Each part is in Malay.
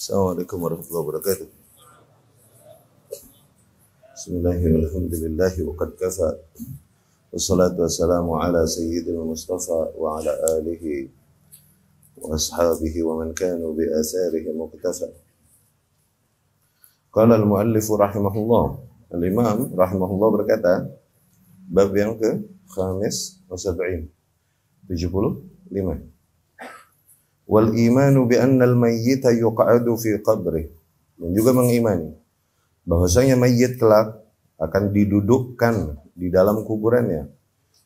Assalamualaikum warahmatullahi wabarakatuh. Bismillahirrahmanirrahim. Alhamdulillahi wa qad kafa. Wassalatu wassalamu ala sayyidil Mustafa wa ala alihi wa ashabihi wa man kanu bi atharihi muqtafa. Qala al-muallif rahimahullah. Al-Imam rahimahullah berkata, bab yang ke-75, 75. Wal imanu bi annal mayyita yuq'adu fi qabrih. Dan juga mengimani bahwasanya mayit kelak akan didudukkan di dalam kuburannya.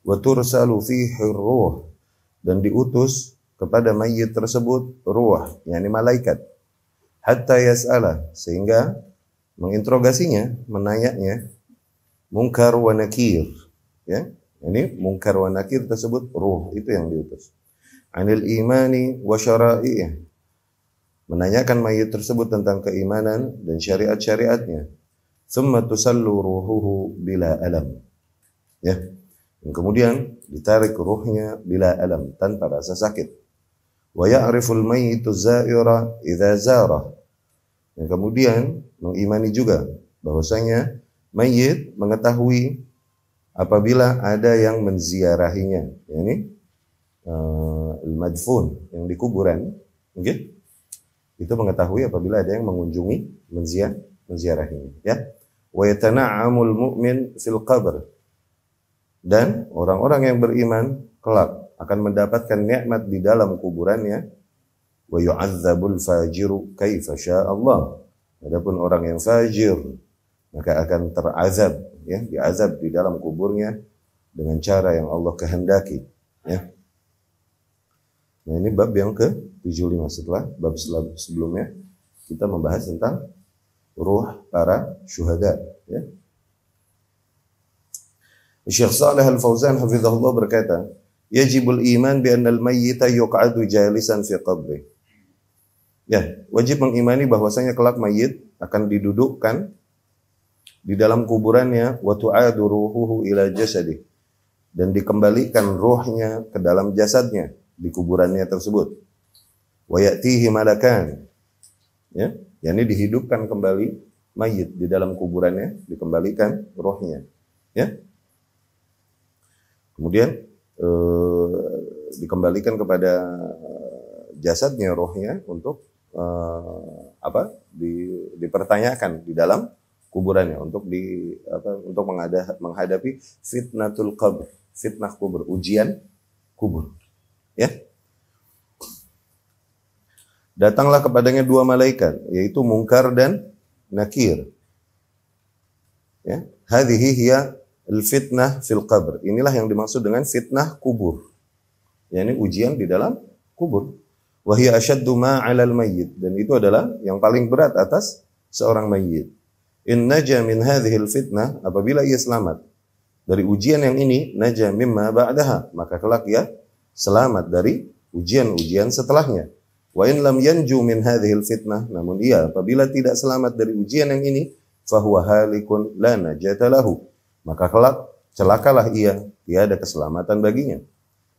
Wa tursalu fihi ruh, dan diutus kepada mayit tersebut ruh, yakni malaikat. Hatta yas'ala, sehingga menginterogasinya, menanyanya, munkar wa nakir, ya. Ini munkar wa nakir tersebut ruh, itu yang diutus. Anil imani wa syara'i'ih, menanyakan mayit tersebut tentang keimanan dan syariat-syariatnya. Thumma tusallu ruhuhu bila alam, ya. Dan kemudian ditarik ruhnya bila alam, tanpa rasa sakit. Wa ya'riful mayyitu za'ira idza zara. Dan kemudian mengimani juga bahwasanya mayit mengetahui apabila ada yang menziarahinya, yakni al-madfun, yang di kuburan, okay? Itu mengetahui apabila ada yang mengunjungi, menziarahinya, ya. Wa yatana'amul mu'min fil qabr, dan orang-orang yang beriman kelak akan mendapatkan nikmat di dalam kuburannya. Wa yu'adzabul fajiru kaifa sya'allah. Adapun orang yang fajir maka akan terazab, ya, diazab di dalam kuburnya dengan cara yang Allah kehendaki, ya. Nah, ini bab yang ke-75. Setelah bab sebelumnya kita membahas tentang ruh para syuhada, ya. Syekh Shalih Al-Fauzan hafizahullah berkata, yajibul iman bi annal mayyita yuq'adu jalisan fi qabri. Ya, wajib mengimani bahwasanya kelak mayit akan didudukkan di dalam kuburannya, wa tu'adu ruhuhu ila jasadi, dan dikembalikan ruhnya ke dalam jasadnya di kuburannya tersebut. Wa ya'tihi malakan, ya, yakni dihidupkan kembali mayit di dalam kuburannya, dikembalikan ruhnya, ya. Kemudian dikembalikan kepada jasadnya, ruhnya, untuk dipertanyakan di dalam kuburannya, untuk menghadapi fitnatul qabr, fitnah kubur, ujian kubur, ya. Datanglah kepadanya dua malaikat, yaitu Munkar dan Nakir, ya. Hadhihi hiya al-fitnah fil qabr. Inilah yang dimaksud dengan fitnah kubur, yakni ujian di dalam kubur. Wa hiya ashaddu ma 'alal mayyit, dan itu adalah yang paling berat atas seorang mayyit. In naja min hadhihi al-fitnah, apabila ia selamat dari ujian yang ini, naja mimma ba'daha, maka kelak ia selamat dari ujian-ujian setelahnya. Wa in lam yanju min hadhihi al-fitnah, namun ia apabila tidak selamat dari ujian yang ini, fahuwa halikun la najata lahu, maka kelak celakalah ia, tiada keselamatan baginya.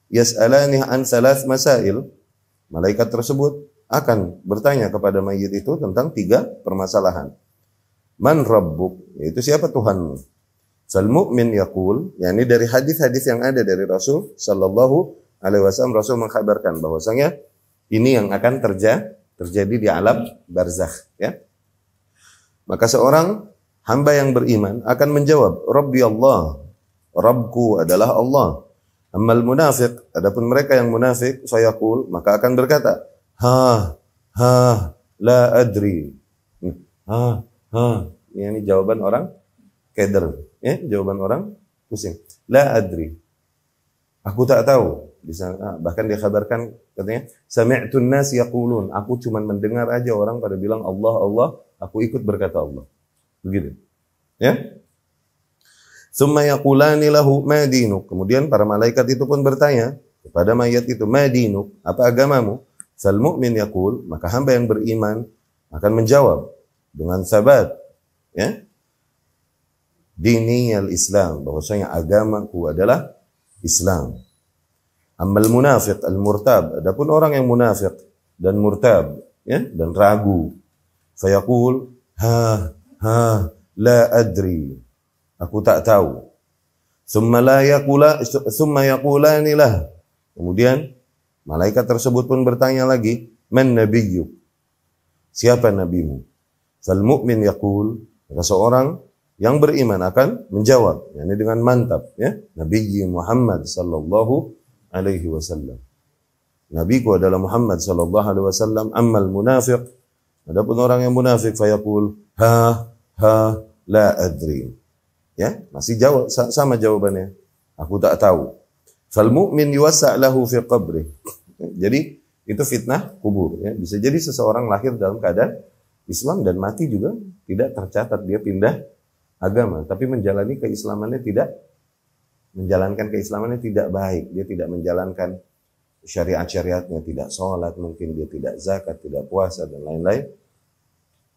Yas'alani an thalath masail, malaikat tersebut akan bertanya kepada mayit itu tentang 3 permasalahan. Man rabbuk, yaitu siapa Tuhanmu? Fal mu'min yaqul, yakni dari hadis-hadis yang ada dari Rasul sallallahu alaihi wasallam, Rasul mengkhabarkan bahwasanya ini yang akan terjadi di alam barzakh, ya. Maka seorang hamba yang beriman akan menjawab, Rabbi Allah, Rabbku adalah Allah. Ammal munafiq, adapun mereka yang munafik, fayaqul, maka akan berkata, la adri. Ini jawaban orang keder, ya, jawaban orang pusing. La adri, aku tak tahu. Bahkan dikhabarkan, katanya, sami'tun nas yaqulun, aku cuma mendengar aja orang pada bilang Allah, Allah, aku ikut berkata Allah. Begitu, ya. Tsumma yaqulani lahu ma dinuk, kemudian para malaikat itu pun bertanya kepada mayat itu, ma dinuk, apa agamamu? Fal mu'min yaqul, maka hamba yang beriman akan menjawab dengan sabat, ya, dini al-Islam, bahwasanya agamaku adalah Islam. Ammal munafiq al-murtab, adapun orang yang munafik dan murtab, ya, dan ragu, fayaqul la adri, aku tak tahu. Thumma yaqulani lah, kemudian malaikat tersebut pun bertanya lagi, man nabiyyuk, siapa nabimu? Fal mu'min yaqul, maka seorang yang beriman akan menjawab, yakni dengan mantap, ya, Nabi Muhammad sallallahu alaihi wasallam. Nabiku adalah Muhammad sallallahu alaihi wasallam. Ammal munafiq, adapun orang yang munafik, fayaqul la adri. Ya, masih jawab sama jawabannya, aku tak tahu. Fal mu'min yuwassa' lahu fi qabri. Jadi itu fitnah kubur, ya. Bisa jadi seseorang lahir dalam keadaan Islam dan mati juga tidak tercatat dia pindah agama, tapi menjalani keislamannya menjalankan keislamannya tidak baik, dia tidak menjalankan syariat-syariatnya, tidak sholat, mungkin dia tidak zakat, tidak puasa, dan lain-lain.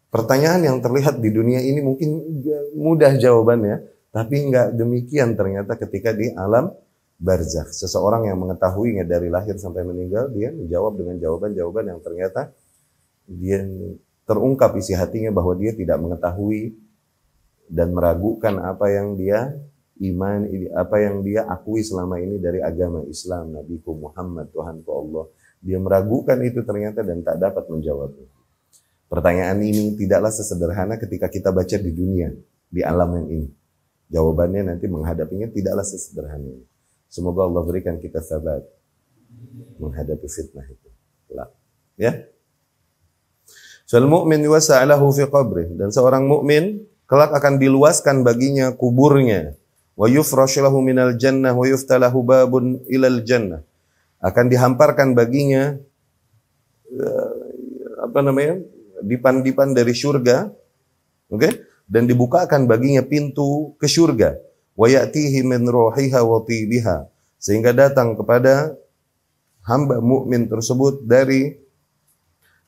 Pertanyaan yang terlihat di dunia ini mungkin mudah jawabannya, tapi enggak demikian ternyata ketika di alam barzakh. Seseorang yang mengetahuinya dari lahir sampai meninggal, dia menjawab dengan jawaban-jawaban yang ternyata dia terungkap isi hatinya bahwa dia tidak mengetahui dan meragukan apa yang dia apa yang dia akui selama ini dari agama Islam, Nabiku Muhammad, Tuhanku Allah. Dia meragukan itu ternyata dan tak dapat menjawabnya. Pertanyaan ini tidaklah sesederhana ketika kita baca di dunia, di alam yang ini. Jawabannya nanti menghadapinya tidaklah sesederhana ini. Semoga Allah berikan kita sabat menghadapi fitnah itu. Ya. Fal mu'min yuwassa' lahu fi qabri, dan seorang mukmin kelak akan diluaskan baginya kuburnya. Wa yufrash lahu minal jannah wa yuftalahu babun ilal jannah. Akan dihamparkan baginya dipan-dipan dari surga, oke? Dan dibukakan baginya pintu ke surga. Wa ya'tihi min ruhiha wa tibiha, sehingga datang kepada hamba mukmin tersebut dari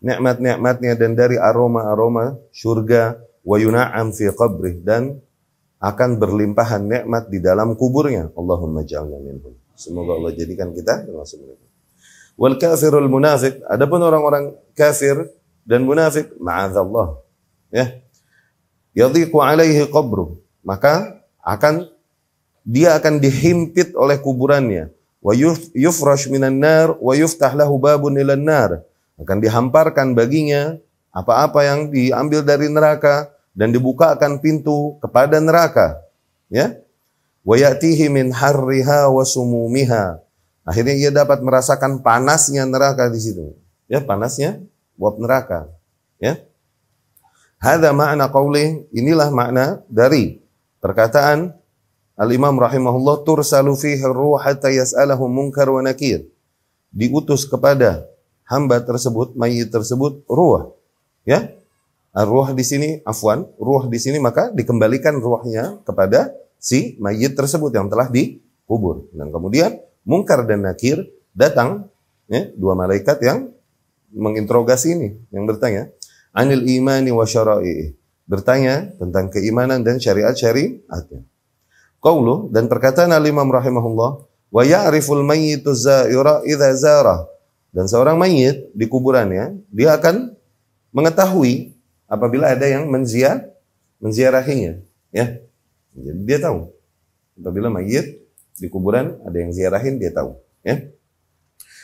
nikmat-nikmatnya dan dari aroma-aroma surga. Wa yuna'am fi qabrih, dan akan berlimpahan nikmat di dalam kuburnya. Allahumma ja'alna minhum. Semoga Allah jadikan kita termasuk mereka. Wal kafirul munafiq, adapun orang-orang kafir dan munafik, ma'adzallah, ya, yadhiqu alaihi qabruh, maka dia akan dihimpit oleh kuburannya. Wa yufrash minan nar wa yuftah lahu babun ilan nar, akan dihamparkan baginya apa-apa yang diambil dari neraka dan dibukakan pintu kepada neraka, ya. Wa ya'tihi min harriha wa sumumiha, akhirnya ia dapat merasakan panasnya neraka di situ, ya, panasnya buat neraka, ya. Hadza ma'na qauli, inilah makna dari perkataan Al-Imam rahimahullah, tursalu fihi ar-ruh hatta yas'alahu munkar wa nakir, diutus kepada hamba tersebut, mayit tersebut, ruh, ya. Ruh di sini, ruh di sini maka dikembalikan ruhnya kepada si mayit tersebut yang telah dikubur. Dan kemudian Munkar dan Nakir datang, ya, dua malaikat yang menginterogasi ini, yang bertanya, anil imani wa syara'i'i, bertanya tentang keimanan dan syariat-syariatnya. Qauluh, dan perkataan Al-Imam rahimahullah, wa ya'riful mayyitu za'ira idza zara, dan seorang mayit di kuburannya, dia akan mengetahui apabila ada yang menziarahinya, ya. Jadi dia tahu apabila mayit di kuburan ada yang ziarahin, dia tahu, ya.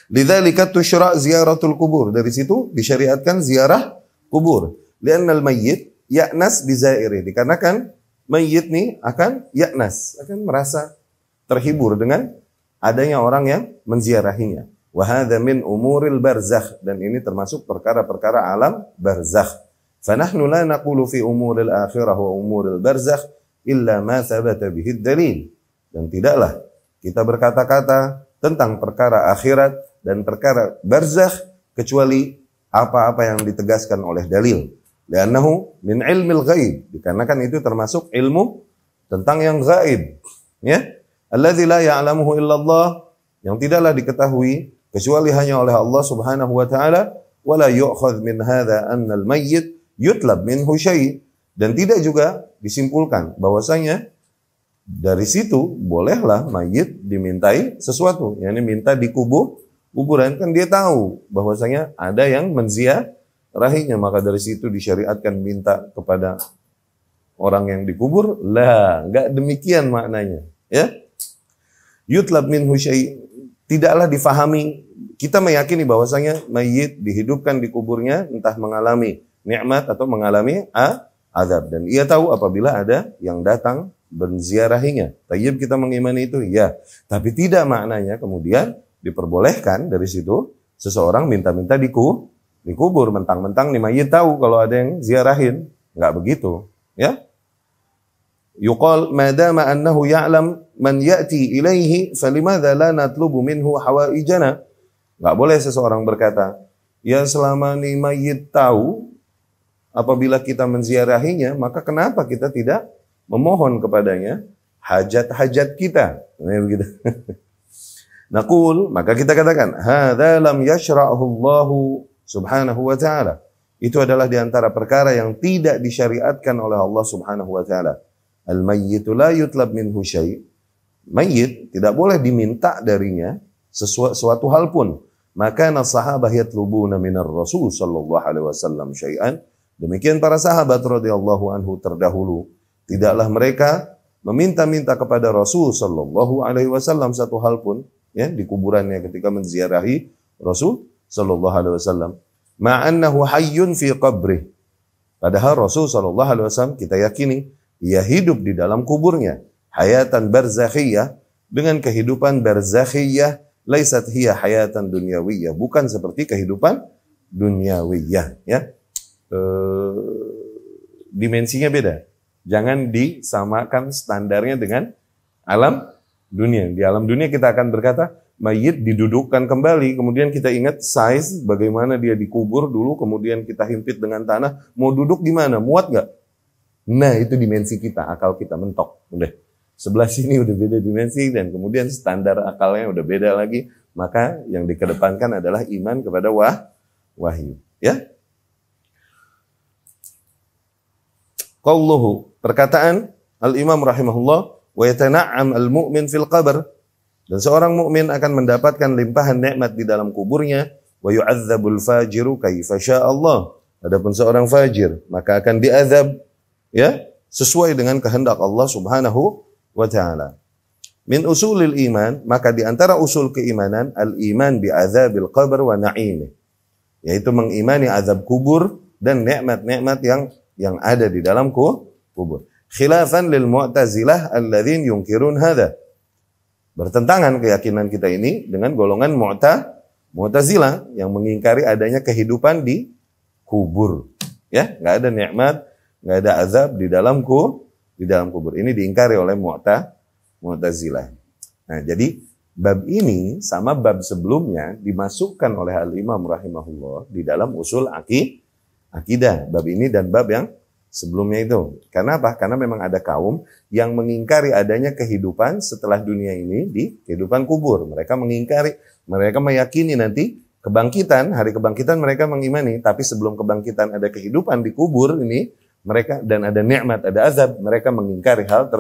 Lidzalika tusyra' ziyaratul kubur, dari situ disyariatkan ziarah kubur. Li'annal mayyit ya'nas bi zairi, dikarenakan mayit nih akan ya'nas, akan merasa terhibur dengan adanya orang yang menziarahinya. Wa hadza min umuril barzakh, dan ini termasuk perkara-perkara alam barzakh. Fanahnu la naqulu fi umuril akhirah wa umuril barzakh illa ma thabata bihi dalil. Dan tidaklah kita berkata-kata tentang perkara akhirat dan perkara barzakh kecuali apa-apa yang ditegaskan oleh dalil. Li'annahu min ilmil ghaib, dikarenakan itu termasuk ilmu tentang yang gaib, ya. Alladzi la ya'lamuhu illallah, yang tidaklah diketahui kecuali hanya oleh Allah Subhanahu wa taala. Wala yu'khadz min hadza anna al-mayyit yutlab minhu syai', dan tidak juga disimpulkan bahwasanya dari situ bolehlah mayit dimintai sesuatu, yakni minta di kuburan, kan dia tahu bahwasanya ada yang rahinya, maka dari situ disyariatkan minta kepada orang yang dikubur. Lah, enggak demikian maknanya, ya. Yutlab minhu syai', tidaklah difahami, kita meyakini bahwasanya mayit dihidupkan di kuburnya entah mengalami nikmat atau mengalami azab, dan ia tahu apabila ada yang datang menziarahinya. Tayyib, kita mengimani itu, ya. Tapi tidak maknanya kemudian diperbolehkan dari situ seseorang minta-minta dikubur, mentang-mentang nih mayit tahu kalau ada yang ziarahin. Enggak begitu, ya. Yuqal madama annahu ya'lam man ya'ti ilaihi falimadza la natlubu minhu hawaijana. Enggak boleh seseorang berkata, ya selama nih mayit tahu apabila kita menziarahinya, maka kenapa kita tidak memohon kepadanya hajat-hajat kita. Nah, begitu. Naqul, maka kita katakan, hadza lam yashra'hu Allahu subhanahu wa ta'ala. Itu adalah di antara perkara yang tidak disyariatkan oleh Allah subhanahu wa ta'ala. Al-mayyitu la yutlab minhu syai'. Mayyit tidak boleh diminta darinya suatu hal pun. Maka sahabah yatlubuna minar Rasul sallallahu alaihi wasallam syai'an. Demikian para sahabat radhiyallahu anhu terdahulu, tidaklah mereka meminta-minta kepada Rasul sallallahu alaihi wasallam satu hal pun, ya, di kuburannya ketika menziarahi Rasul sallallahu alaihi wasallam. Ma'annahu hayyun fi qabrih. Padahal Rasul sallallahu alaihi wasallam kita yakini ia hidup di dalam kuburnya, hayatan barzakhiyah, dengan kehidupan barzakhiyah, laisat hiya hayatan dunyawiyah, bukan seperti kehidupan dunyawiyah, ya. Dimensinya beda. Jangan disamakan standarnya dengan alam dunia. Di alam dunia kita akan berkata mayit didudukkan kembali, kemudian kita ingat size bagaimana dia dikubur dulu, kemudian kita himpit dengan tanah, mau duduk di mana, muat nggak? Nah, itu dimensi kita, akal kita mentok. Udah, sebelah sini udah beda dimensi, dan kemudian standar akalnya udah beda lagi. Maka yang dikedepankan adalah iman kepada wahyu. Ya. Qauluhu, perkataan Al-Imam rahimahullah, wa yatana'am al-mu'min fil qabr. Dan seorang mukmin akan mendapatkan limpahan nikmat di dalam kuburnya. Wa yu'adzabul fajiru kaifa sya'allah. Adapun seorang fajir, maka akan diazab, ya, sesuai dengan kehendak Allah subhanahu wa ta'ala. Min usulil iman, maka di antara usul keimanan, al-iman bi'adzabil qabr wa na'imih, yaitu mengimani azab kubur dan nikmat-nikmat yang ada di dalam kubur. Khilafan lil mu'tazilah alladzin yunkirun hadza. Bertentangan keyakinan kita ini dengan golongan mu'tazilah yang mengingkari adanya kehidupan di kubur. Ya, enggak ada nikmat, nggak ada azab di dalam kubur. Ini diingkari oleh Mu'tazilah. Nah, jadi bab ini sama bab sebelumnya dimasukkan oleh Al-Imam rahimahullah di dalam usul akidah. Bab ini dan bab yang sebelumnya itu. Karena apa? Karena memang ada kaum yang mengingkari adanya kehidupan setelah dunia ini di kehidupan kubur. Mereka mengingkari, mereka meyakini nanti kebangkitan, hari kebangkitan mereka mengimani, tapi sebelum kebangkitan ada kehidupan di kubur ini, mereka, dan ada nikmat, ada azab, mereka mengingkari hal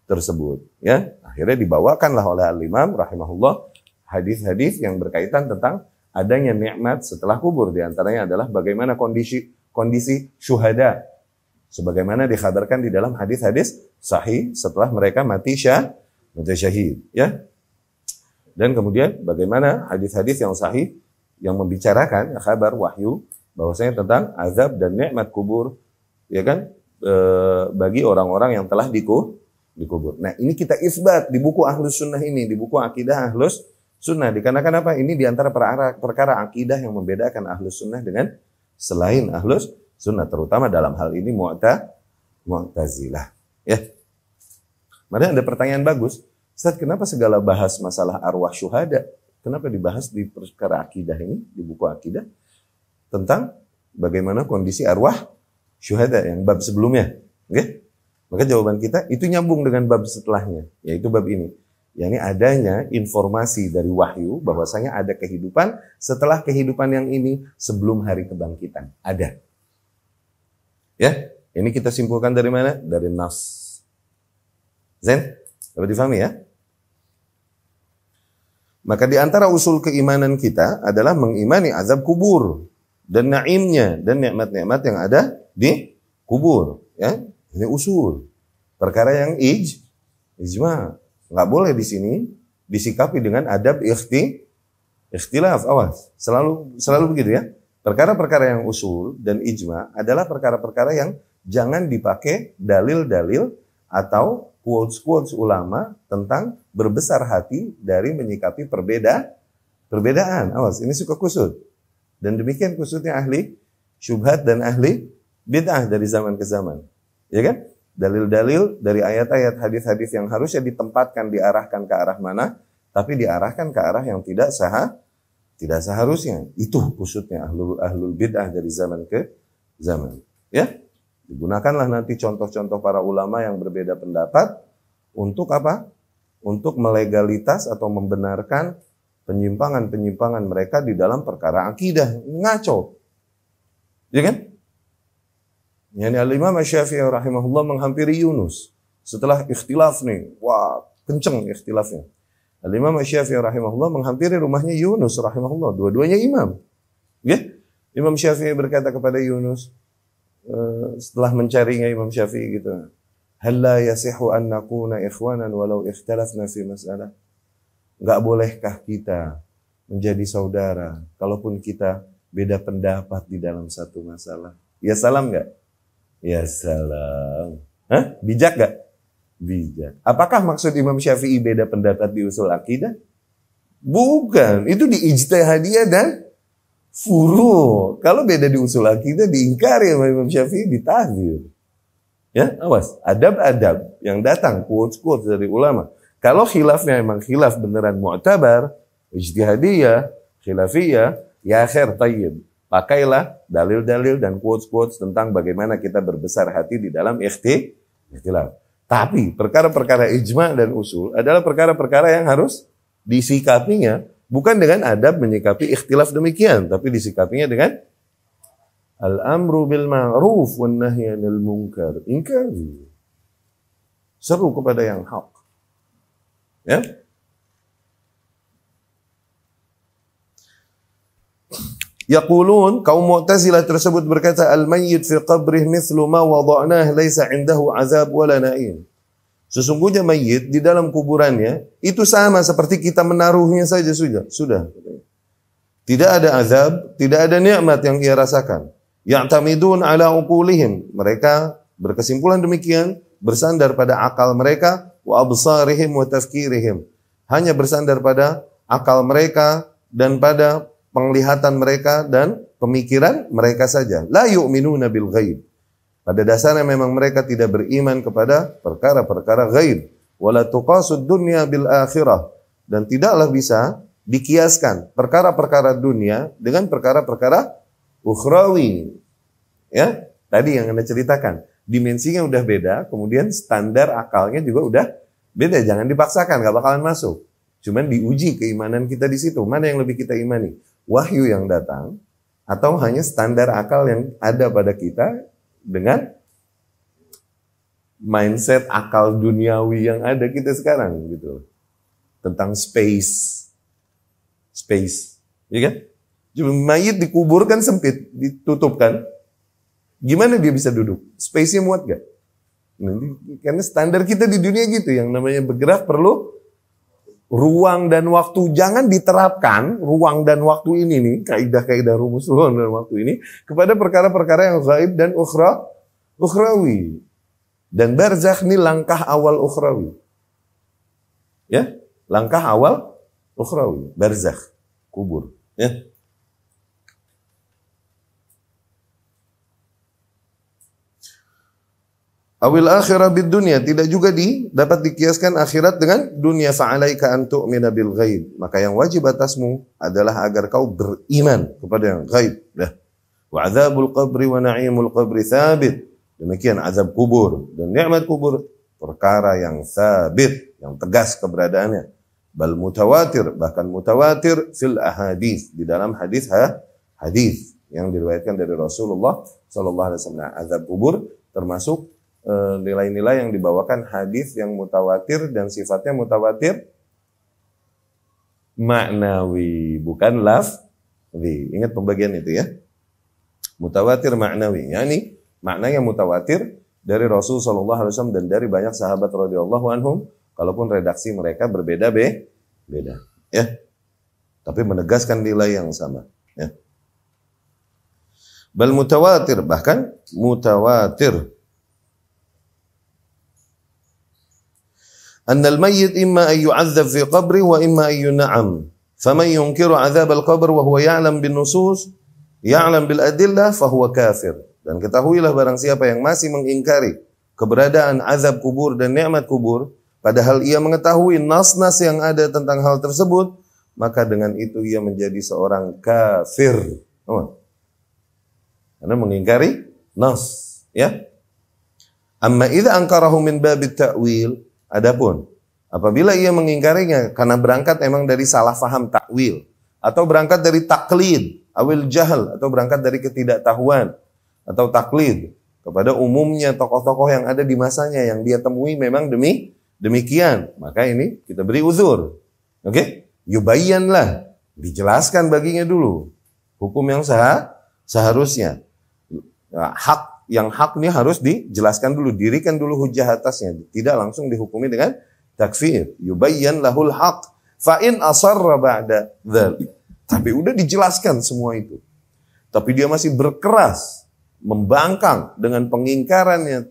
tersebut. Ya, akhirnya dibawakanlah oleh Al-Imam rahimahullah hadis-hadis yang berkaitan tentang adanya nikmat setelah kubur. Di antaranya adalah bagaimana kondisi syuhada, sebagaimana dikhabarkan di dalam hadis-hadis sahih setelah mereka mati syahid. Ya, dan kemudian bagaimana hadis-hadis yang sahih yang membicarakan kabar wahyu bahwasanya tentang azab dan nikmat kubur, ya kan, bagi orang-orang yang telah dikubur. Nah, ini kita isbat di buku Ahlus Sunnah ini, di buku Akidah Ahlus Sunnah. Dikarenakan apa? Ini diantara perkara akidah yang membedakan Ahlus Sunnah dengan selain Ahlus Sunnah, terutama dalam hal ini Mu'tazilah. Ya. Kemudian ada pertanyaan bagus, Ustaz, kenapa segala bahas masalah arwah syuhada? Kenapa dibahas di perkara akidah ini, di buku akidah, tentang bagaimana kondisi arwah syuhada yang bab sebelumnya? Okay? Maka jawaban kita itu nyambung dengan bab setelahnya, yaitu bab ini. yakni adanya informasi dari wahyu bahwasanya ada kehidupan setelah kehidupan yang ini sebelum hari kebangkitan. Ada. Ya, ini kita simpulkan dari mana? Dari nas. Zen, dapat difahami ya? Maka di antara usul keimanan kita adalah mengimani azab kubur. dan naimnya dan nikmat-nikmat yang ada di kubur, ya. Ini usul. Perkara yang ijma. Nggak boleh di sini disikapi dengan adab ikhtilaf. Awas, selalu begitu ya. Perkara-perkara yang usul dan ijma adalah perkara-perkara yang jangan dipakai dalil-dalil atau quotes-quotes ulama tentang berbesar hati dari menyikapi perbedaan. Awas, ini suka kusut. Dan demikian kusutnya ahli syubhat dan ahli bid'ah dari zaman ke zaman. Ya kan? Dalil-dalil dari ayat-ayat, hadis-hadis yang harusnya ditempatkan, diarahkan ke arah mana, tapi diarahkan ke arah yang tidak seharusnya. Itu kusutnya ahlul bid'ah dari zaman ke zaman. Ya? Digunakanlah nanti contoh-contoh para ulama yang berbeda pendapat untuk apa? Untuk melegalitas atau membenarkan penyimpangan-penyimpangan mereka di dalam perkara akidah. Ngaco. Ya kan? Yani Al-Imam Syafi'i rahimahullah menghampiri Yunus. Setelah ikhtilaf nih, wah kenceng ikhtilafnya. Al-Imam Syafi'i rahimahullah menghampiri rumahnya Yunus rahimahullah. Dua-duanya imam. Ya? Imam Syafi'i berkata kepada Yunus, setelah mencarinya Imam Syafi'i gitu, hal la yasihu an nakuna ikhwanan walau ikhtalafna fi mas'alah. Enggak bolehkah kita menjadi saudara kalaupun kita beda pendapat di dalam satu masalah? Ya salam enggak? Ya salam. Hah? Bijak enggak? Bijak. Apakah maksud Imam Syafi'i beda pendapat di usul akidah? Bukan, itu di ijtihadiyah dan furu'. Kalau beda di usul akidah diingkari sama Imam Syafi'i, ditahdir. Ya, awas, adab-adab yang datang quotes-quotes dari ulama. Kalau khilafnya memang khilaf beneran mu'tabar, ijtihadiyah, khilafiyah, ya khair tayyib. Pakailah dalil-dalil dan quotes-quotes tentang bagaimana kita berbesar hati di dalam ikhtilaf. Tapi perkara-perkara ijma' dan usul adalah perkara-perkara yang harus disikapinya bukan dengan adab menyikapi ikhtilaf demikian, tapi disikapinya dengan al-amru bil ma'ruf wan nahyi 'anil munkar. Ingkari. Seru kepada yang hak. Ya? Yaqulun, kaum Mu'tazilah tersebut berkata, al-mayyit fi qabrih mithlu ma wada'nah laisa 'indahu 'azab wala na'im. Sesungguhnya mayit di dalam kuburannya itu sama seperti kita menaruhnya saja sudah. Tidak ada azab, tidak ada nikmat yang ia rasakan. Ya'tamidun 'ala uqulihim. Mereka berkesimpulan demikian, bersandar pada akal mereka, wa absarihim wa tafkirihim. Hanya bersandar pada akal mereka dan pada penglihatan mereka dan pemikiran mereka saja. La yu'minuna bil ghaib. Pada dasarnya memang mereka tidak beriman kepada perkara-perkara ghaib. Wala tuqasud dunya bil akhirah. Dan tidaklah bisa dikiaskan perkara-perkara dunia dengan perkara-perkara ukhrawi. Ya, tadi yang Anda ceritakan. Dimensinya udah beda, kemudian standar akalnya juga udah beda. Jangan dipaksakan, gak bakalan masuk. Cuman diuji keimanan kita di situ. Mana yang lebih kita imani? Wahyu yang datang atau hanya standar akal yang ada pada kita dengan mindset akal duniawi yang ada kita sekarang gitu. Tentang space, ya kan? Cuma mayit dikuburkan sempit, ditutupkan. Gimana dia bisa duduk? Space-nya muat gak? Nanti, karena standar kita di dunia gitu, yang namanya bergerak perlu ruang dan waktu. Jangan diterapkan ruang dan waktu ini nih, kaidah-kaidah rumus ruang dan waktu ini kepada perkara-perkara yang gaib dan ukhrawi. Dan barzakh ini langkah awal ukhrawi. Ya, langkah awal ukhrawi, barzakh, kubur, ya. Awil akhirah bid dunia, tidak juga dapat dikiaskan akhirat dengan dunia. Fa'alaika an tu'mina bil ghaib. Maka yang wajib atasmu adalah agar kau beriman kepada yang ghaib. Wa adzabul qabri wa na'imul qabri thabit. Demikian azab kubur dan nikmat kubur perkara yang thabit, yang tegas keberadaannya. Bal mutawatir, bahkan mutawatir fil ahadits, di dalam hadis yang diriwayatkan dari Rasulullah sallallahu alaihi wasallam. Azab kubur termasuk nilai-nilai yang dibawakan hadis yang mutawatir dan sifatnya mutawatir maknawi, bukan lafzi. Ingat pembagian itu ya. Mutawatir maknawi, yakni maknanya mutawatir dari Rasul sallallahu alaihi wasallam dan dari banyak sahabat radhiyallahu anhum, kalaupun redaksi mereka berbeda beda, ya. Tapi menegaskan nilai yang sama, ya. Bal mutawatir, bahkan mutawatir. Anna al-mayyit imma an yu'adzab fi qabri wa imma an yun'am. Faman yunkiru 'adzab al-qabr wa huwa ya'lam bin nusus, ya'lam bil adillah fa huwa kafir. Dan ketahuilah barang siapa yang masih mengingkari keberadaan azab kubur dan nikmat kubur, padahal ia mengetahui nas-nas yang ada tentang hal tersebut, maka dengan itu ia menjadi seorang kafir. Oh. Karena mengingkari nas, ya. Amma idza ankarahu min babit ta'wil, adapun apabila ia mengingkarinya karena berangkat emang dari salah faham takwil, atau berangkat dari taklid, awil jahal, atau berangkat dari ketidaktahuan atau taklid kepada umumnya tokoh-tokoh yang ada di masanya yang dia temui memang demikian, maka ini kita beri uzur. Oke? Yubayyanlah, dijelaskan baginya dulu hukum yang seharusnya. Yang hak ini harus dijelaskan dulu, dirikan dulu hujah atasnya, tidak langsung dihukumi dengan takfir. Yubayyan lahul haq fa in asarra ba'da dzalik. Tapi udah dijelaskan semua itu, tapi dia masih berkeras membangkang dengan pengingkarannya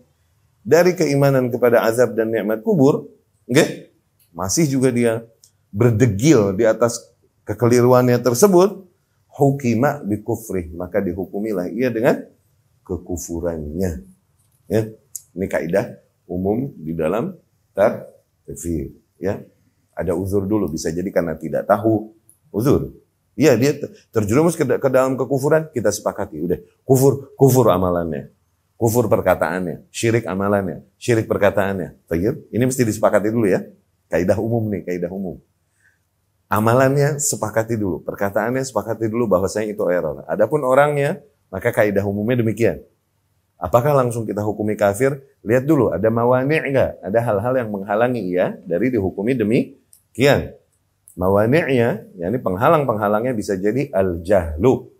dari keimanan kepada azab dan nikmat kubur, okay? Masih juga dia berdegil di atas kekeliruannya tersebut, hukima bi kufrih, maka dihukumilah ia dengan kekufurannya. Ya, ini kaidah umum di dalam takfir. Ya, ada uzur dulu, bisa jadi karena tidak tahu, uzur. Iya, dia terjerumus ke dalam kekufuran, kita sepakati, udah kufur amalannya, kufur perkataannya, syirik amalannya, syirik perkataannya. Baik, ini mesti disepakati dulu ya. Kaidah umum nih, kaidah umum. Amalannya sepakati dulu, perkataannya sepakati dulu bahwasanya itu error. Adapun orangnya, maka kaidah umumnya demikian. Apakah langsung kita hukumi kafir? Lihat dulu, ada mawani' enggak? Ada hal-hal yang menghalangi ia dari dihukumi demikian. Mawani'nya, yakni penghalang-penghalangnya bisa jadi al-jahlu,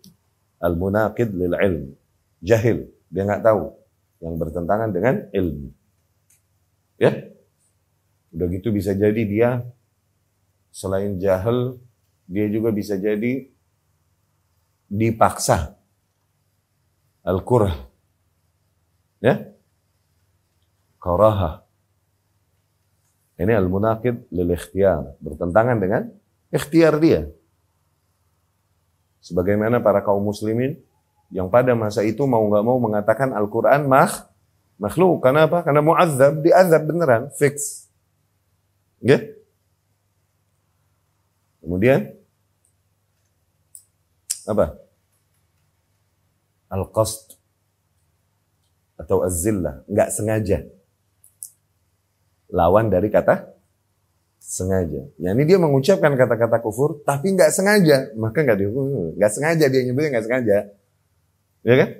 al-munaqid lil ilm. Jahil, dia enggak tahu, yang bertentangan dengan ilmu. Ya? Udah gitu bisa jadi dia selain jahil, dia juga bisa jadi dipaksa. Al-kurah. Ya? Karaha. Ini al-munaqid lil ikhtiyar, bertentangan dengan ikhtiar dia. Sebagaimana para kaum muslimin yang pada masa itu mau nggak mau mengatakan Al-Quran makhluk. Karena apa? Karena mu'adzab, diazab beneran, fix. Ya? Kemudian apa? Al-qasd atau az-zillah, enggak sengaja. Lawan dari kata sengaja. Ya, ini dia mengucapkan kata-kata kufur tapi enggak sengaja, maka enggak dihukum. Enggak sengaja, dia nyebutnya enggak sengaja. Ya kan?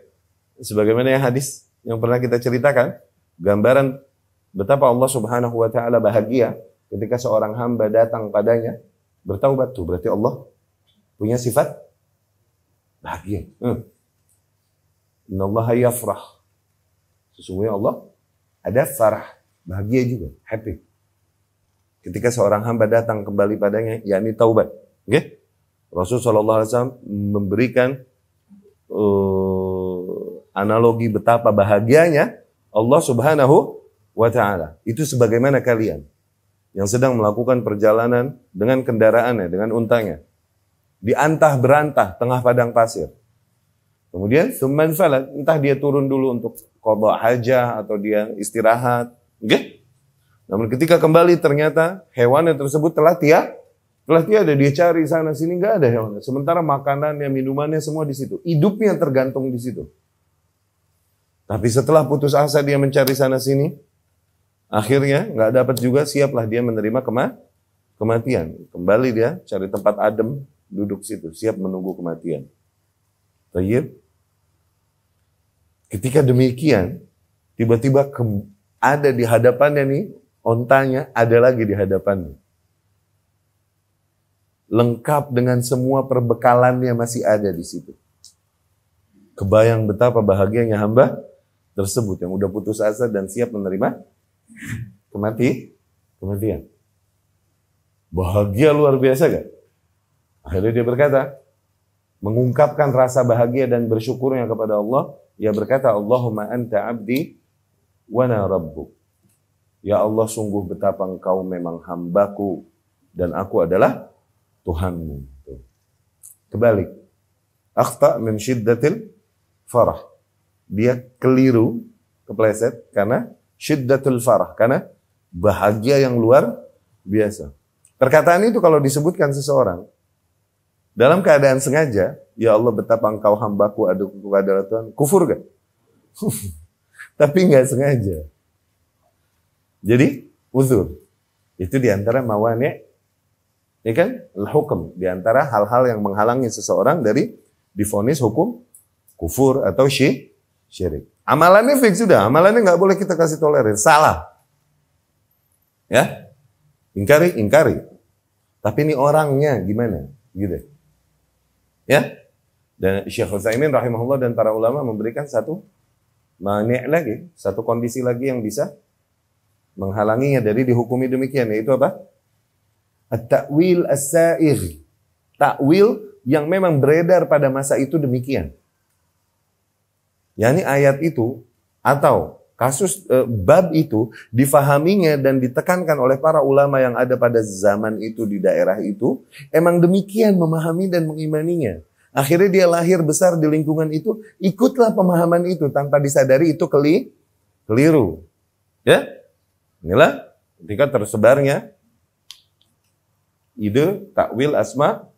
Sebagaimana yang hadis yang pernah kita ceritakan, gambaran betapa Allah Subhanahu wa taala bahagia ketika seorang hamba datang padanya bertaubat, tuh berarti Allah punya sifat bahagia. Innallaha yafrah. Sesungguhnya Allah ada farah, bahagia juga, happy. Ketika seorang hamba datang kembali padanya, yakni taubat. Okay? Rasulullah SAW memberikan analogi betapa bahagianya Allah Subhanahu wa Ta'ala. Itu sebagaimana kalian yang sedang melakukan perjalanan dengan kendaraannya, dengan untanya, di antah berantah tengah padang pasir. Kemudian tsumman falat, entah dia turun dulu untuk qada hajah atau dia istirahat, okay? Namun ketika kembali ternyata hewan yang tersebut telah tiada, dia cari sana sini enggak ada hewan. Sementara makanannya, minumannya semua di situ, hidupnya tergantung di situ. Tapi setelah putus asa dia mencari sana sini, akhirnya enggak dapat juga, siaplah dia menerima kematian. Kembali dia cari tempat adem, duduk situ, siap menunggu kematian. Baik. Ketika demikian, tiba-tiba ada di hadapannya nih, ontanya ada lagi di hadapannya. Lengkap dengan semua perbekalannya masih ada di situ. Kebayang betapa bahagianya hamba tersebut yang udah putus asa dan siap menerima kematian. Bahagia luar biasa gak? Akhirnya dia berkata, mengungkapkan rasa bahagia dan bersyukurnya kepada Allah. Dia berkata, Allahumma anta abdi wa ana rabbuk. Ya Allah, sungguh betapa engkau memang hambaku dan aku adalah Tuhanmu. Kebalik. Akhta min syiddatil farah. Dia keliru, kepleset karena syiddatul farah, karena bahagia yang luar biasa. Perkataan itu kalau disebutkan seseorang dalam keadaan sengaja, ya Allah betapa engkau hambaku adalah Tuhan, kufur gak? Tapi nggak sengaja. Jadi uzur. Itu diantara mawani', ya kan? Al-hukum, diantara hal-hal yang menghalangi seseorang dari divonis hukum kufur atau syirik. Amalannya fix sudah, amalannya nggak boleh kita kasih tolerir, salah. Ya, ingkari. Tapi ini orangnya gimana? Gitu. Ya, dan Syekh Utsaimin rahimahullah dan para ulama memberikan satu mani' lagi, satu kondisi lagi yang bisa menghalanginya dari dihukumi demikian, yaitu apa? At-ta'wil as-sa'igh. Takwil yang memang beredar pada masa itu demikian. Yani ayat itu atau kasus bab itu difahaminya dan ditekankan oleh para ulama yang ada pada zaman itu di daerah itu, emang demikian memahami dan mengimaninya. Akhirnya dia lahir besar di lingkungan itu, ikutlah pemahaman itu tanpa disadari itu keliru. Ya, inilah ketika tersebarnya ide takwil asma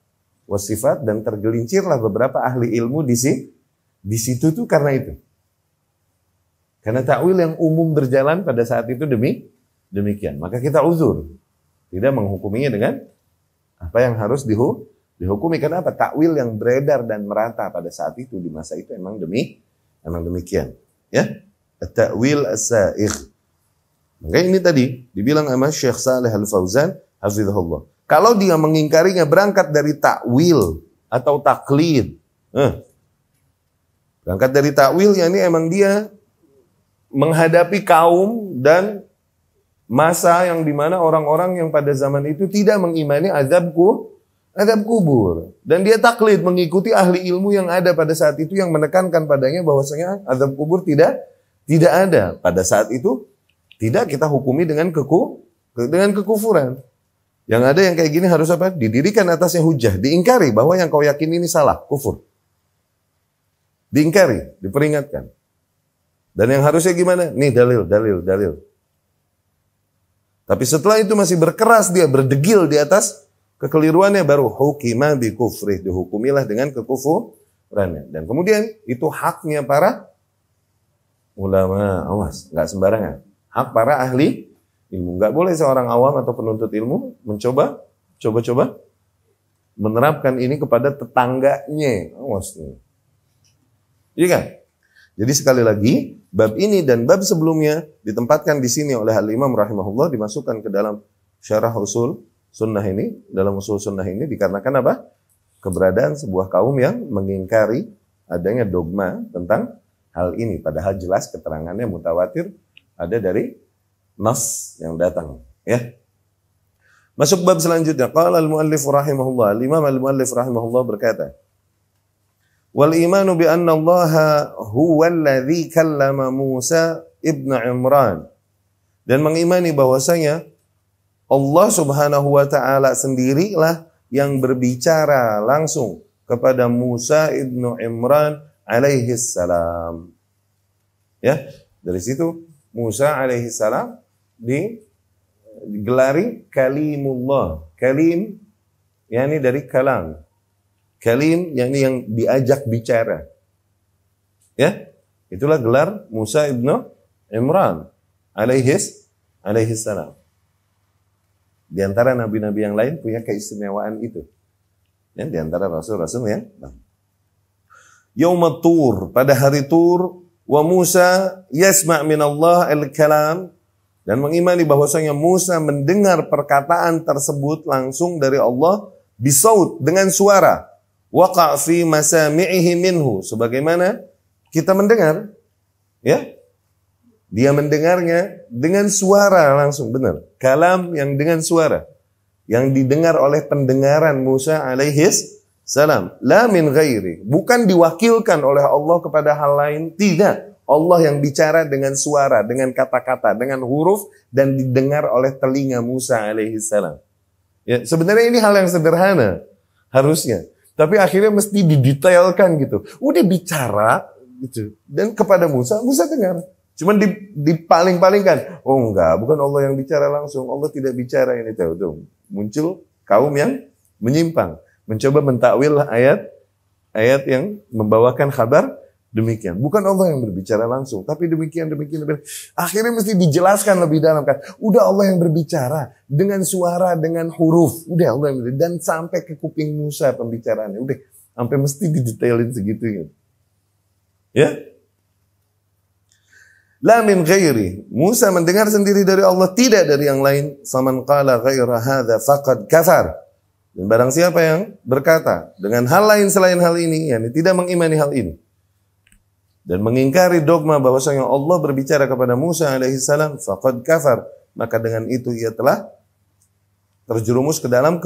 wa sifat dan tergelincirlah beberapa ahli ilmu di situ tuh karena itu. Karena takwil yang umum berjalan pada saat itu demikian. Maka kita uzur. Tidak menghukuminya dengan apa yang harus dihukumi. Kenapa? Takwil yang beredar dan merata pada saat itu, di masa itu emang demikian. Ya, takwil as-sa'igh. Maka ini tadi dibilang sama Syekh Saleh Al-Fauzan hafizahullah. Kalau dia mengingkarinya berangkat dari takwil atau taklid. Berangkat dari takwil, yakni emang dia menghadapi kaum dan masa yang dimana orang-orang yang pada zaman itu tidak mengimani azab kubur. Dan dia taklid mengikuti ahli ilmu yang ada pada saat itu yang menekankan padanya bahwasanya azab kubur tidak ada. Pada saat itu tidak kita hukumi dengan kekufuran. Yang ada yang kayak gini harus apa? Didirikan atasnya hujah, diingkari bahwa yang kau yakin ini salah, kufur. Diingkari, diperingatkan. Dan yang harusnya gimana? Nih dalil. Tapi setelah itu masih berkeras dia, berdegil di atas kekeliruannya, baru hukima bi kufrih, dihukumilah dengan kekufurannya. Dan kemudian itu haknya para ulama, awas, nggak sembarangan. Hak para ahli ilmu. Nggak boleh seorang awam atau penuntut ilmu mencoba menerapkan ini kepada tetangganya. Awas nih. Iya kan? Jadi sekali lagi, bab ini dan bab sebelumnya ditempatkan di sini oleh Al-Imam rahimahullah, dimasukkan ke dalam syarah usul sunnah ini, dalam usul sunnah ini dikarenakan apa? Keberadaan sebuah kaum yang mengingkari adanya dogma tentang hal ini. Padahal jelas keterangannya mutawatir ada dari nas yang datang. Ya. Masuk bab selanjutnya. Qala al-muallif rahimahullah. Al-Imam al-muallif rahimahullah berkata, wal imanu bi anna Allah huwa alladhi kallama Musa ibn Imran. Dan mengimani bahwasanya Allah Subhanahu wa taala sendirilah yang berbicara langsung kepada Musa ibn Imran alaihi salam. Ya, dari situ Musa alaihi salam digelari kalimullah. Kalim yakni dari kalam. Kalim yakni yang diajak bicara. Ya, itulah gelar Musa ibnu Imran alaihi salam. Di antara nabi-nabi yang lain punya keistimewaan itu. Ya, di antara rasul-rasul yang Yaumut Tur, pada hari Tur, wa Musa yasma' min Allah al-kalam, dan mengimani bahwasanya Musa mendengar perkataan tersebut langsung dari Allah bisaut, dengan suara. waqa' fi masami'ihi minhu, sebagaimana kita mendengar, ya. Dia mendengarnya dengan suara langsung, benar. Kalam yang dengan suara yang didengar oleh pendengaran Musa alaihis salam, la min ghairi, bukan diwakilkan oleh Allah kepada hal lain, tidak. Allah yang bicara dengan suara, dengan kata-kata, dengan huruf, dan didengar oleh telinga Musa alaihis salam. Ya, sebenarnya ini hal yang sederhana harusnya, tapi akhirnya mesti didetailkan gitu. Udah bicara gitu, dan kepada Musa, Musa dengar. Cuman dipaling-palingkan. Oh enggak, bukan Allah yang bicara langsung. Allah tidak bicara ini. Tuh. Muncul kaum yang menyimpang, mencoba mentakwil ayat yang membawakan kabar demikian. Bukan Allah yang berbicara langsung, tapi demikian. Akhirnya mesti dijelaskan lebih dalam kan. Udah Allah yang berbicara dengan suara, dengan huruf. Udah Allah yang berbicara. Dan sampai ke kuping Musa pembicaraannya. Udah, sampai mesti didetailin segitunya. Ya? La min ghairi, Musa mendengar sendiri dari Allah, tidak dari yang lain. Faman qala ghaira hadza faqad kafar. Dan barang siapa yang berkata dengan hal lain selain hal ini, yakni tidak mengimani hal ini dan mengingkari dogma bahwasanya Allah berbicara kepada Musa alaihi salam, faqad kafar, maka dengan itu ia telah terjerumus ke dalam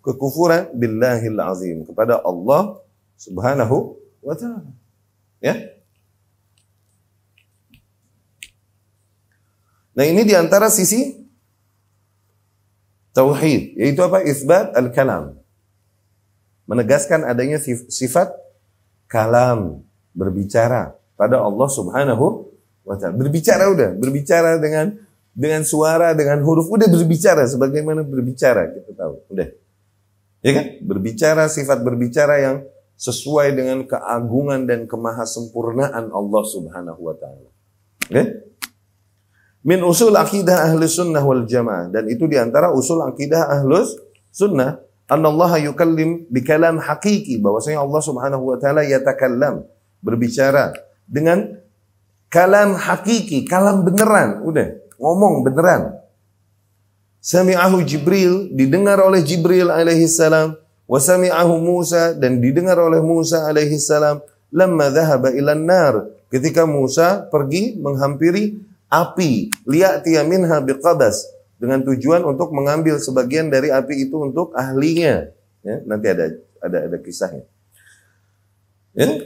kekufuran billahil azim, kepada Allah Subhanahu wa taala. Ya? Nah, ini diantara sisi tauhid, yaitu apa? Isbat al-kalam. Menegaskan adanya sifat kalam, berbicara pada Allah Subhanahu wa taala. Berbicara dengan suara, dengan huruf, udah berbicara sebagaimana berbicara, kita tahu. Udah. Ya kan? Berbicara, sifat berbicara yang sesuai dengan keagungan dan kemahasempurnaan Allah Subhanahu wa taala. Oke? Min usul akidah ahli sunnah wal jamaah. Dan itu diantara usul akidah ahlus sunnah. Anallaha yukallim bikalam hakiki. Bahwasanya Allah Subhanahu wa ta'ala yatakallam, berbicara dengan kalam hakiki, kalam beneran. Udah, ngomong beneran. Sami'ahu Jibril, didengar oleh Jibril alaihi salam. Wa sami'ahu Musa, dan didengar oleh Musa alaihi salam. Lamma dhahaba ilan nar, ketika Musa pergi menghampiri api, liya'tiya minha biqabas, dengan tujuan untuk mengambil sebagian dari api itu untuk ahlinya. Ya, nanti ada kisahnya. Ya.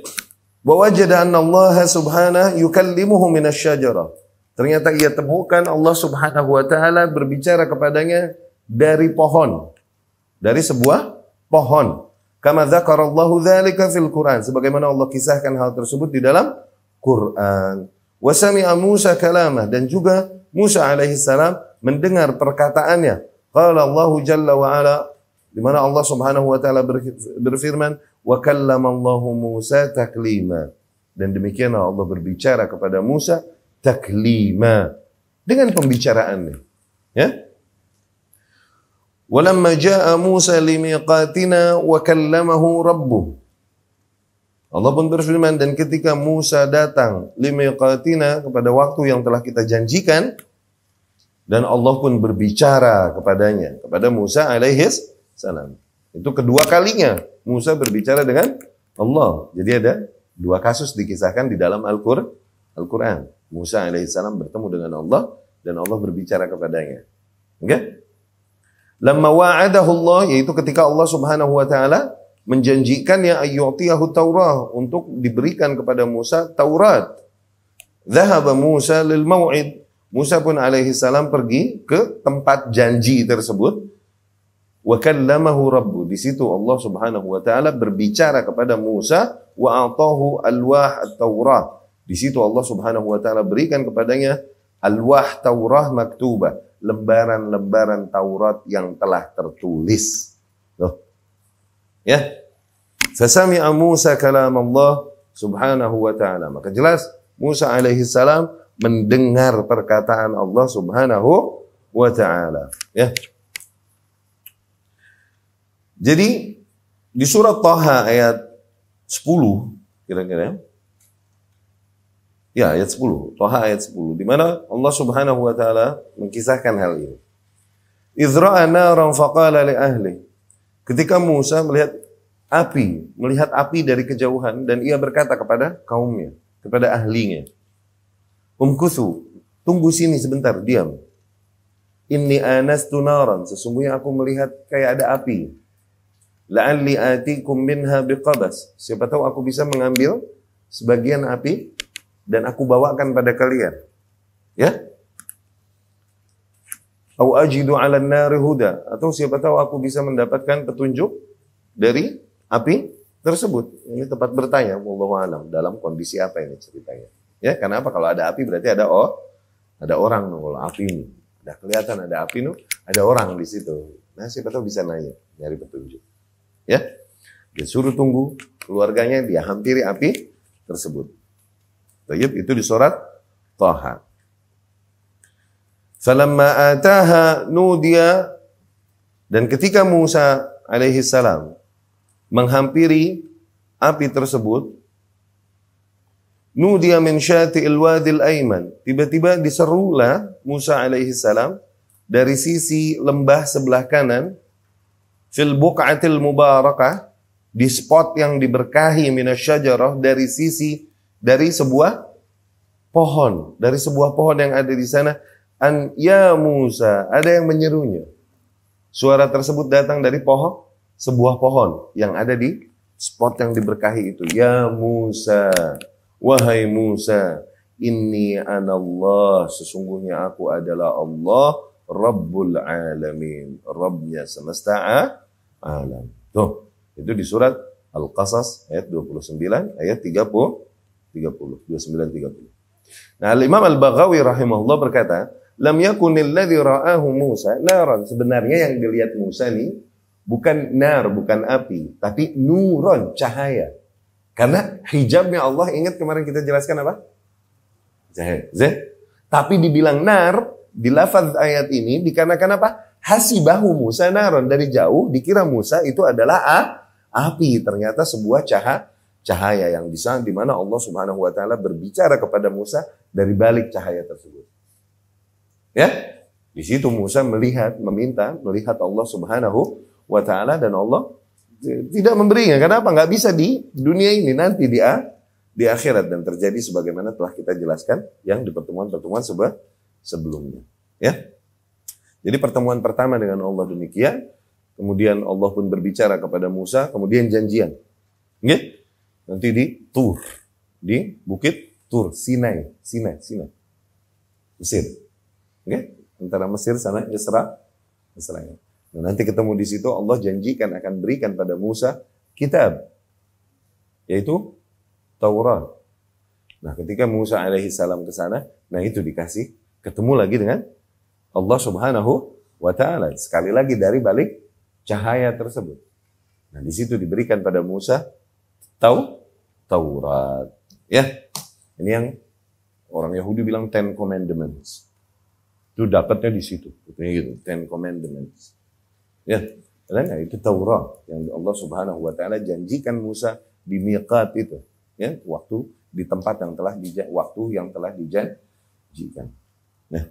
Wa wajada anna Allah subhanahu yukallimuhu minasyajarah. Ternyata ia temukan Allah Subhanahu wa taala berbicara kepadanya dari pohon. Dari sebuah pohon. Kama dzakarallahu dzalika fil Quran, sebagaimana Allah kisahkan hal tersebut di dalam Quran. Wa sami'a Musa kalamah, dan juga Musa alaihi salam mendengar perkataannya. Qala Allahu jalla wa ala, di mana Allah Subhanahu wa taala berfirman, wa kallama Allahu Musa taklima. Dan demikianlah Allah berbicara kepada Musa taklima, dengan pembicaraannya. Ya? Walamma jaa Musa limiqatina wa kallamahu rabbuh. Allah pun berfirman, dan ketika Musa datang limiqatina, kepada waktu yang telah kita janjikan, dan Allah pun berbicara kepadanya, kepada Musa alaihis salam. Itu kedua kalinya Musa berbicara dengan Allah. Jadi ada dua kasus dikisahkan di dalam Al-Quran. Musa alaihi salam bertemu dengan Allah, dan Allah berbicara kepadanya. Oke? Lamma wa'adahu Allah, yaitu ketika Allah Subhanahu wa taala menjanjikannya ayyutiyahu Taurah, untuk diberikan kepada Musa Taurat. Dhahaba Musa lil mau'id, Musa pun alaihi salam pergi ke tempat janji tersebut. Wa kallamahu rabbu, di situ Allah Subhanahu wa taala berbicara kepada Musa, wa atahu alwah at-Taurah. Di situ Allah Subhanahu wa taala berikan kepadanya alwah Taurah maktubah, lembaran-lembaran Taurat yang telah tertulis. Loh. Ya. Fasami'a Musa kalam Allah Subhanahu wa taala. Maka jelas Musa alaihi salam mendengar perkataan Allah Subhanahu wa taala. Ya. Jadi di surat Thaha ayat 10 kira-kira. Ya, ayat 10. Thaha ayat 10, di mana Allah Subhanahu wa taala mengkisahkan hal ini. Idh ra'a naran faqala li ahli. Ketika Musa melihat api, melihat api dari kejauhan, dan ia berkata kepada kaumnya, kepada ahlinya, umkuthu, tunggu sini sebentar, diam. Inni anastu naran, sesungguhnya aku melihat kayak ada api. La'alli atikum minha biqabas, siapa tahu aku bisa mengambil sebagian api dan aku bawakan pada kalian. Ya? Au ajidu 'alan nari huda, atau siapa tahu aku bisa mendapatkan petunjuk dari api tersebut. Ini tempat bertanya, wallahu alam, dalam kondisi apa ini ceritanya. Ya, karena apa? Kalau ada api berarti ada orang. Kalau api ini, ada kelihatan ada api nu, ada orang di situ. Nah, siapa tahu bisa nanya, nyari petunjuk. Ya, dia suruh tunggu keluarganya, dia hampiri api tersebut. Tayyib, itu di surat Thaha. Falamma ataha nudiya, dan ketika Musa alaihi salam menghampiri api tersebut, nudiya min syati'il wadil aiman, tiba-tiba diserulah Musa alaihi salam dari sisi lembah sebelah kanan, fil buq'atil mubarakah, di spot yang diberkahi minasyajarah, dari sebuah pohon yang ada di sana. An ya Musa, ada yang menyerunya. Suara tersebut datang dari sebuah pohon yang ada di spot yang diberkahi itu. Ya Musa, wahai Musa, inni anallah, sesungguhnya aku adalah Allah, Rabbul Alamin, Rabbnya semesta alam. Tuh, itu di surat Al-Qasas ayat 29, ayat 30, 29, 30. Nah, Imam Al-Baghawi rahimahullah berkata, lam yakunil ladzi ra'ahu Musa naran. Sebenarnya yang dilihat Musa ini bukan nar, bukan api, tapi nuron, cahaya. Karena hijabnya Allah, ingat kemarin kita jelaskan apa? Cahaya. Tapi dibilang nar di lafaz ayat ini dikarenakan apa? Hasibahu Musa naron, dari jauh dikira Musa itu adalah api. Ternyata sebuah cahaya yang di mana Allah Subhanahu wa taala berbicara kepada Musa dari balik cahaya tersebut. Ya? Di situ Musa meminta melihat Allah Subhanahu wa taala, dan Allah tidak memberinya. Kenapa? Enggak bisa di dunia ini, nanti di akhirat, dan terjadi sebagaimana telah kita jelaskan yang di pertemuan-pertemuan sebelumnya. Ya. Jadi pertemuan pertama dengan Allah demikian, kemudian Allah pun berbicara kepada Musa, kemudian janjian. Nggih? Nanti di Tur, di Bukit Tur, Sinai. Mesir. Nggih? Antara Mesir sana Israel. Nah, nanti ketemu di situ, Allah janjikan akan berikan pada Musa kitab, yaitu Taurat. Nah, ketika Musa alaihi salam ke sana, nah itu dikasih, ketemu lagi dengan Allah Subhanahu wa taala. Sekali lagi dari balik cahaya tersebut. Nah, di situ diberikan pada Musa Taurat. Ya. Ini yang orang Yahudi bilang Ten Commandments. Itu dapatnya di situ. Gitu, Ten Commandments. Ya. Dan itu Taurat yang Allah Subhanahu wa taala janjikan Musa di miqat itu. Ya, waktu di tempat yang telah dijanjikan. Nah.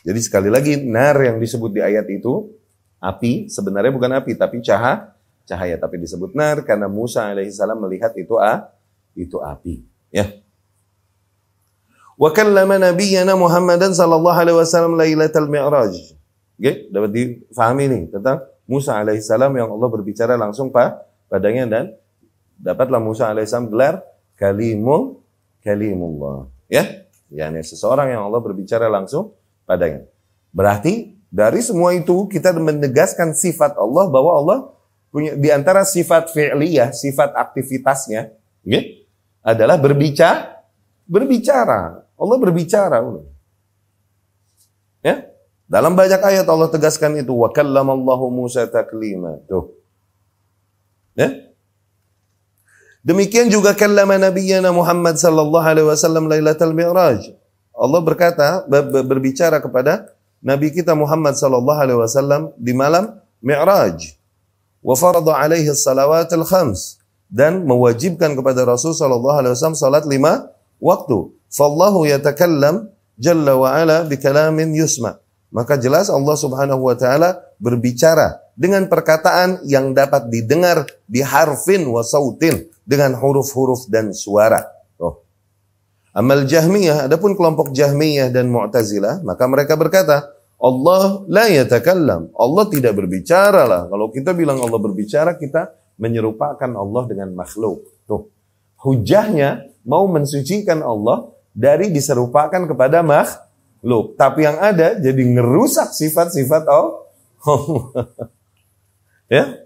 Jadi sekali lagi, nar yang disebut di ayat itu, api, sebenarnya bukan api, tapi cahaya. Tapi disebut nar karena Musa alaihissalam melihat itu api. Ya. Wa kallama nabiyyana Muhammadan sallallahu alaihi wasallam lailatal mi'raj. Oke, dapat difahami nih tentang Musa alaihissalam yang Allah berbicara langsung padanya, dan dapatlah Musa alaihissalam gelar kalimullah. Ya, yakni seseorang yang Allah berbicara langsung padanya. Berarti dari semua itu kita menegaskan sifat Allah, bahwa Allah punya di antara sifat fi'liyah, sifat aktivitasnya, okay, adalah berbicara. Allah berbicara. Ya, dalam banyak ayat Allah tegaskan itu, wa kallamallahu Musa taklima. Tuh. Ya. Demikian juga kallama nabiyyana Muhammad sallallahu alaihi wasallam lailatal mi'raj. Allah berbicara kepada Nabi kita Muhammad sallallahu alaihi wasallam di malam Mi'raj. Wa farada alaihi as-salawatil khams, dan mewajibkan kepada Rasul sallallahu alaihi wasallam salat 5 waktu. Fallahu yatakallam jalla wa ala bi kalamin yusma. Maka jelas Allah Subhanahu wa taala berbicara dengan perkataan yang dapat didengar biharfin wa sautin, dengan huruf-huruf dan suara. Amal Jahmiyah, adapun kelompok Jahmiyah dan Mu'tazilah, maka mereka berkata, Allah la yatakallam, Allah tidak berbicara lah. Kalau kita bilang Allah berbicara, kita menyerupakan Allah dengan makhluk. Tuh, hujahnya mau mensucikan Allah dari diserupakan kepada makhluk. Tapi yang ada jadi ngerusak sifat-sifat Allah. Ya.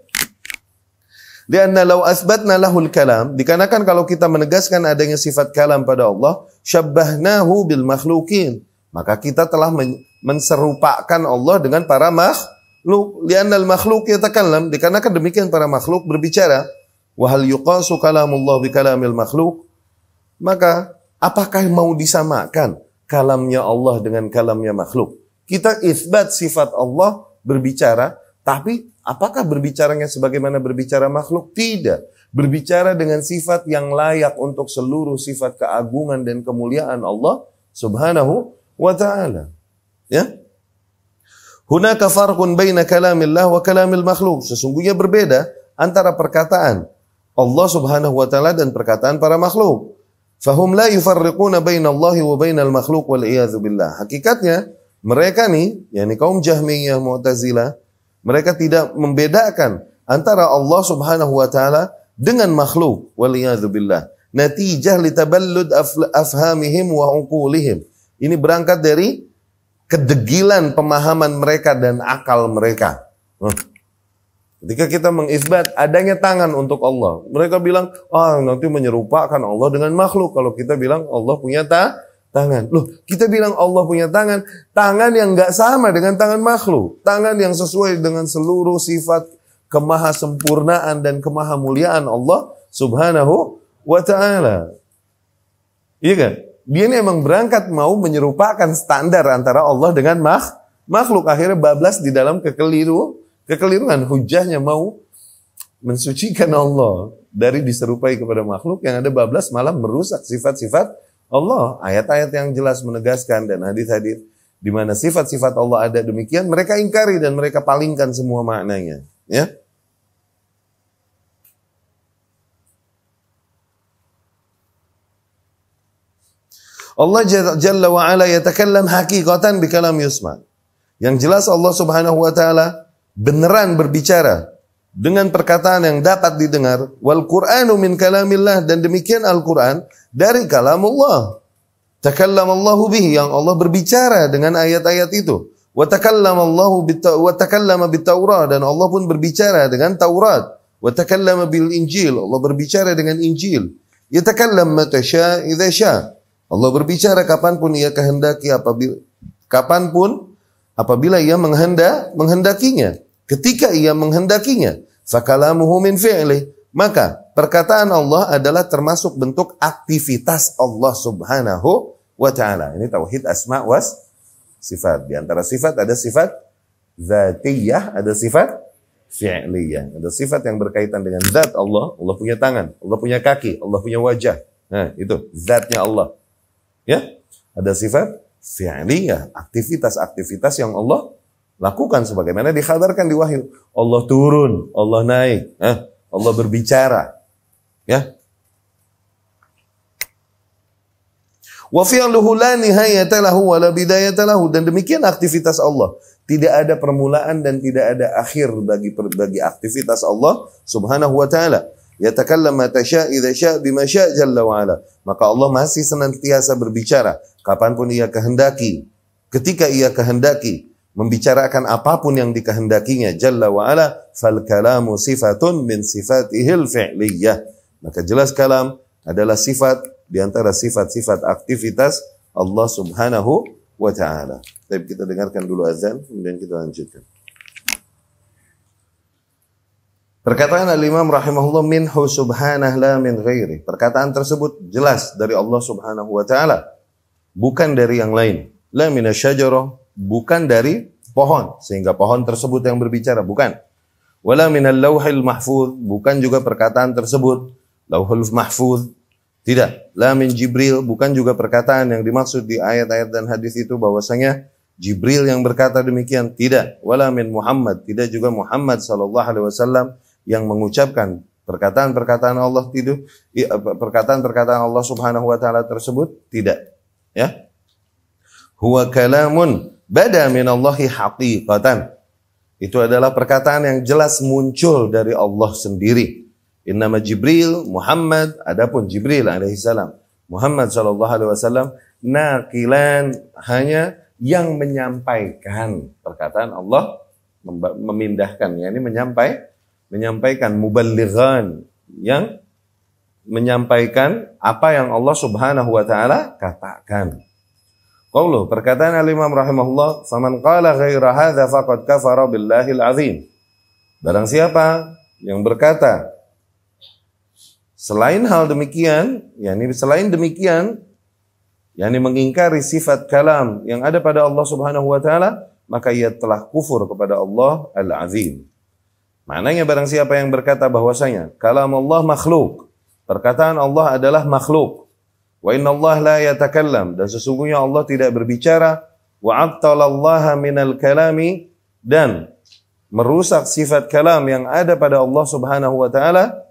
Lianna law asbatna lahul kalam, dikarenakan kalau kita menegaskan adanya sifat kalam pada Allah, syabbahnahu bil makhlukin, maka kita telah menserupakan Allah dengan para makhluk. Lianna al makhluk yatakallam, dikarenakan demikian para makhluk berbicara. Wa hal yuqasu kalamullah bi kalamil makhluk, maka apakah mau disamakan kalamnya Allah dengan kalamnya makhluk? Kita isbat sifat Allah berbicara, tapi apakah berbicaranya sebagaimana berbicara makhluk? Tidak. Berbicara dengan sifat yang layak untuk seluruh sifat keagungan dan kemuliaan Allah Subhanahu wa ta'ala. Ya? Hunaka farqun baina kalamillah wa kalamil makhluk. Sesungguhnya berbeda antara perkataan Allah Subhanahu wa ta'ala dan perkataan para makhluk. Fahum la yufarriquna baina Allahi wa bainal makhluk wal iyadzu billah. Hakikatnya mereka nih, yakni kaum Jahmiyah, Mu'tazilah, mereka tidak membedakan antara Allah Subhanahu wa ta'ala dengan makhluk, waliyadzubillah. Natijah litaballud afhamihim wa uqulihim. Ini berangkat dari kedegilan pemahaman mereka dan akal mereka. Ketika kita mengisbat adanya tangan untuk Allah, mereka bilang, nanti menyerupakan Allah dengan makhluk. Kalau kita bilang Allah punya tangan. Loh, kita bilang Allah punya tangan. Tangan yang gak sama dengan tangan makhluk. Tangan yang sesuai dengan seluruh sifat kemahasempurnaan dan kemahamuliaan Allah Subhanahu wa ta'ala. Iya kan? Dia ini emang berangkat mau menyerupakan standar antara Allah dengan makhluk. Akhirnya bablas di dalam kekeliruan. Hujahnya mau mensucikan Allah dari diserupai kepada makhluk, yang ada bablas malah merusak sifat-sifat Allah. Ayat-ayat yang jelas menegaskan dan hadis-hadis di mana sifat-sifat Allah ada demikian, mereka ingkari dan mereka palingkan semua maknanya. Ya. Allah Jalla wa Ala yatakallam haqiqatan bi kalam yusma. Yang jelas Allah Subhanahu wa ta'ala beneran berbicara dengan perkataan yang dapat didengar. Wal Qur'anu min kalamillah, dan demikian Al-Quran dari kalamullah. Takallamallahu bihi, yang Allah berbicara dengan ayat-ayat itu. Wa takallama bit-Taurat, dan Allah pun berbicara dengan Taurat. Wa takallama bil Injil, Allah berbicara dengan Injil. Yatakallam mata syaa idza syaa. Allah berbicara kapanpun ia kehendaki, apabila ia menghendakinya. Ketika ia menghendakinya, fakalamuhu min fi'lih, maka perkataan Allah adalah termasuk bentuk aktivitas Allah Subhanahu wa ta'ala. Ini tauhid asma was sifat. Di antara sifat ada sifat zatiyah, ada sifat fi'liyah. Ada sifat yang berkaitan dengan zat Allah. Allah punya tangan, Allah punya kaki, Allah punya wajah. Nah, itu zatnya Allah. Ya, ada sifat fi'liyah, aktivitas-aktivitas yang Allah lakukan sebagaimana dikhabarkan di wahyu. Allah turun, Allah naik, Allah berbicara. Ya. Wa fi'luhu la nihayata lahu wa la bidayata lahu, dan demikian aktivitas Allah. Tidak ada permulaan dan tidak ada akhir bagi aktivitas Allah Subhanahu wa ta'ala. Yatakallam mata syaa idza syaa bima syaa jalla wa ala. Maka Allah masih senantiasa berbicara kapanpun ia kehendaki. Ketika ia kehendaki membicarakan apapun yang dikehendakinya jalla wa ala, fal kalamu sifatun min sifatihil fi'liyah. Maka jelas kalam adalah sifat di antara sifat-sifat aktivitas Allah Subhanahu wa ta'ala. Baik, kita dengarkan dulu azan, kemudian kita lanjutkan. Perkataan al-Imam rahimahullah, minhu subhanah la min ghairi. Perkataan tersebut jelas dari Allah Subhanahu wa ta'ala, bukan dari yang lain. La minasyajarah, bukan dari pohon, sehingga pohon tersebut yang berbicara, bukan. Wala minal lauhil mahfuz, bukan juga perkataan tersebut lauhul mahfuz, tidak. La min Jibril, bukan juga perkataan yang dimaksud di ayat-ayat dan hadis itu bahwasanya Jibril yang berkata demikian, tidak. Wala min Muhammad, tidak juga Muhammad sallallahu alaihi wasallam yang mengucapkan perkataan-perkataan Allah perkataan-perkataan Allah Subhanahu wa taala tersebut, tidak. Ya. Huwa kalamun bada minallahi haqiqatan. Itu adalah perkataan yang jelas muncul dari Allah sendiri. Innama Jibril Muhammad, adapun Jibril alaihi salam, Muhammad sallallahu alaihi wasallam naqilan, hanya yang menyampaikan perkataan Allah, memindahkan, yakni menyampaikan muballighan, yang menyampaikan apa yang Allah Subhanahu wa taala katakan. Qauluh, perkataan al-Imam rahimahullah, "Faman qala ghaira hadza faqad kafara billahil azim." Barang siapa yang berkata selain hal demikian, yakni selain demikian, yakni mengingkari sifat kalam yang ada pada Allah Subhanahu wa taala, maka ia telah kufur kepada Allah Al-Azim. Maknanya barang siapa yang berkata bahwasanya kalam Allah makhluk, perkataan Allah adalah makhluk, wa inna Allah la yatakallam, dan sesungguhnya Allah tidak berbicara, wa attalallaha minal kalami, dan merusak sifat kalam yang ada pada Allah Subhanahu wa taala,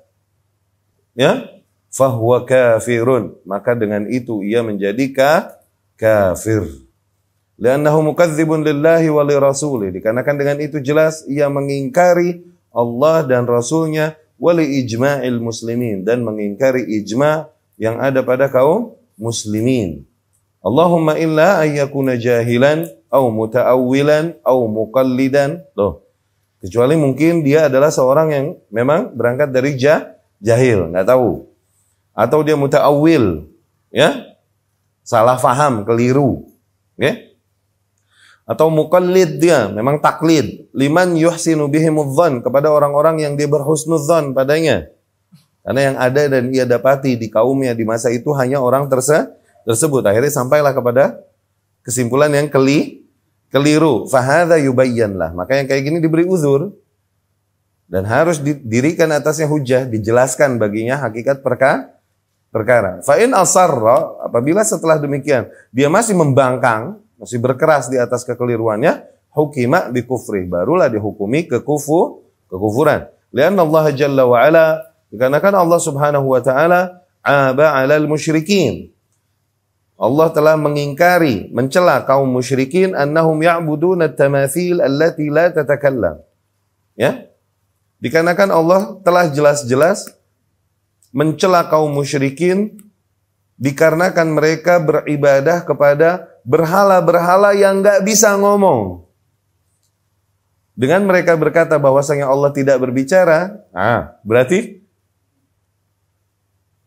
ya, fahuwa kafirun, maka dengan itu ia menjadi kafir. Li'annahu mukadzibun lillahi wa li rasulih, dikarenakan dengan itu jelas ia mengingkari Allah dan Rasulnya, wali ijma'il muslimin, dan mengingkari ijma' yang ada pada kaum muslimin. Allahumma illa ayyakuna jahilan au muta'awwilan au muqallidan. Loh, kecuali mungkin dia adalah seorang yang memang berangkat dari jahil, nggak tahu, atau dia muta'awwil, ya, salah faham, keliru, ya. Atau muqallid, dia memang taklid, liman yuhsinu bihimudz-dzan, kepada orang-orang yang dia berhusnudzan padanya. Karena yang ada dan ia dapati di kaumnya di masa itu hanya orang tersebut. Akhirnya sampailah kepada kesimpulan yang keliru. Fahadza yubayyan lah. Maka yang kayak gini diberi uzur dan harus didirikan atasnya hujah, dijelaskan baginya hakikat perkara. Fa in asarra, apabila setelah demikian dia masih membangkang, masih berkeras di atas kekeliruannya, hukima bi kufri, barulah dihukumi kekufuran. Lianna Allah jalla wa ala, dikarenakan Allah Subhanahu wa taala aba 'alal musyrikin, Allah telah mengingkari, mencela kaum musyrikin, annahum ya'buduna at-tamathil allati la tatakallam. Ya? Dikarenakan Allah telah jelas-jelas mencela kaum musyrikin dikarenakan mereka beribadah kepada berhala-berhala yang enggak bisa ngomong. Dengan mereka berkata bahwasanya Allah tidak berbicara, berarti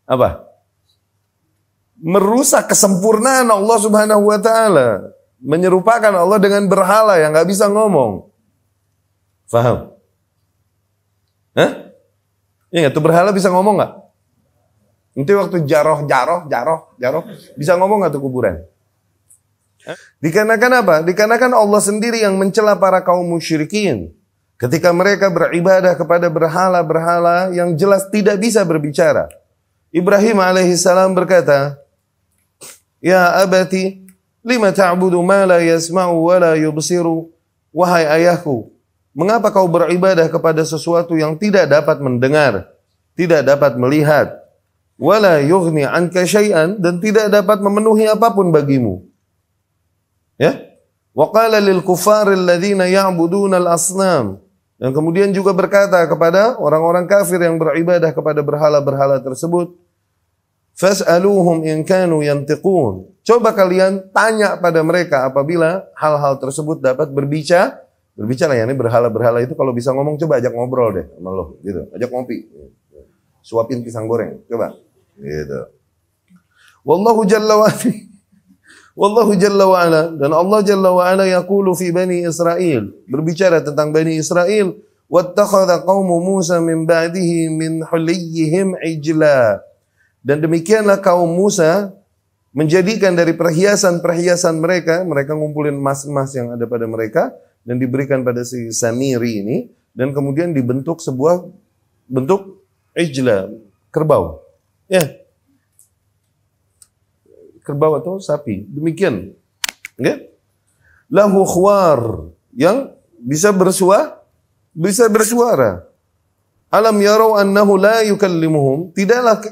apa? Merusak kesempurnaan Allah Subhanahu wa taala, menyerupakan Allah dengan berhala yang enggak bisa ngomong. Faham? Iya, tuh berhala bisa ngomong enggak? Nanti waktu jaroh, bisa ngomong enggak tuh kuburan? Dikarenakan apa? Dikarenakan Allah sendiri yang mencela para kaum musyrikin ketika mereka beribadah kepada berhala-berhala yang jelas tidak bisa berbicara. Ibrahim alaihissalam berkata, "Ya abati, lima ta'budu ma la yasma'u wa la yubsiru?" Wahai ayahku, mengapa kau beribadah kepada sesuatu yang tidak dapat mendengar, tidak dapat melihat, wala yughni anka syai'an, dan tidak dapat memenuhi apapun bagimu. Ya? Wa qala lil kuffari alladziina ya'buduna al-asnam, dan kemudian juga berkata kepada orang-orang kafir yang beribadah kepada berhala-berhala tersebut, fas'aluhum in kanu yantiqun. Coba kalian tanya pada mereka apabila hal-hal tersebut dapat berbicara, yakni berhala-berhala itu kalau bisa ngomong, coba ajak ngobrol deh sama lo, gitu. Ajak ngopi. Suapin pisang goreng, coba. Gitu. Wallahu jalla wa ala, dan Allah jalla wa ala yaqulu fi bani Israil, berbicara tentang bani Israil, wattakhadha qaumu Musa min ba'dihi min huliyihim ijla, dan demikianlah kaum Musa menjadikan dari perhiasan-perhiasan mereka ngumpulin emas-emas yang ada pada mereka dan diberikan pada si Samiri ini, dan kemudian dibentuk sebuah bentuk ijla, kerbau. Ya. Kerbau atau sapi. Demikian. Okay? lahu khwar, yang bisa bersuara. Alam yarau annahu la yukallimuhum,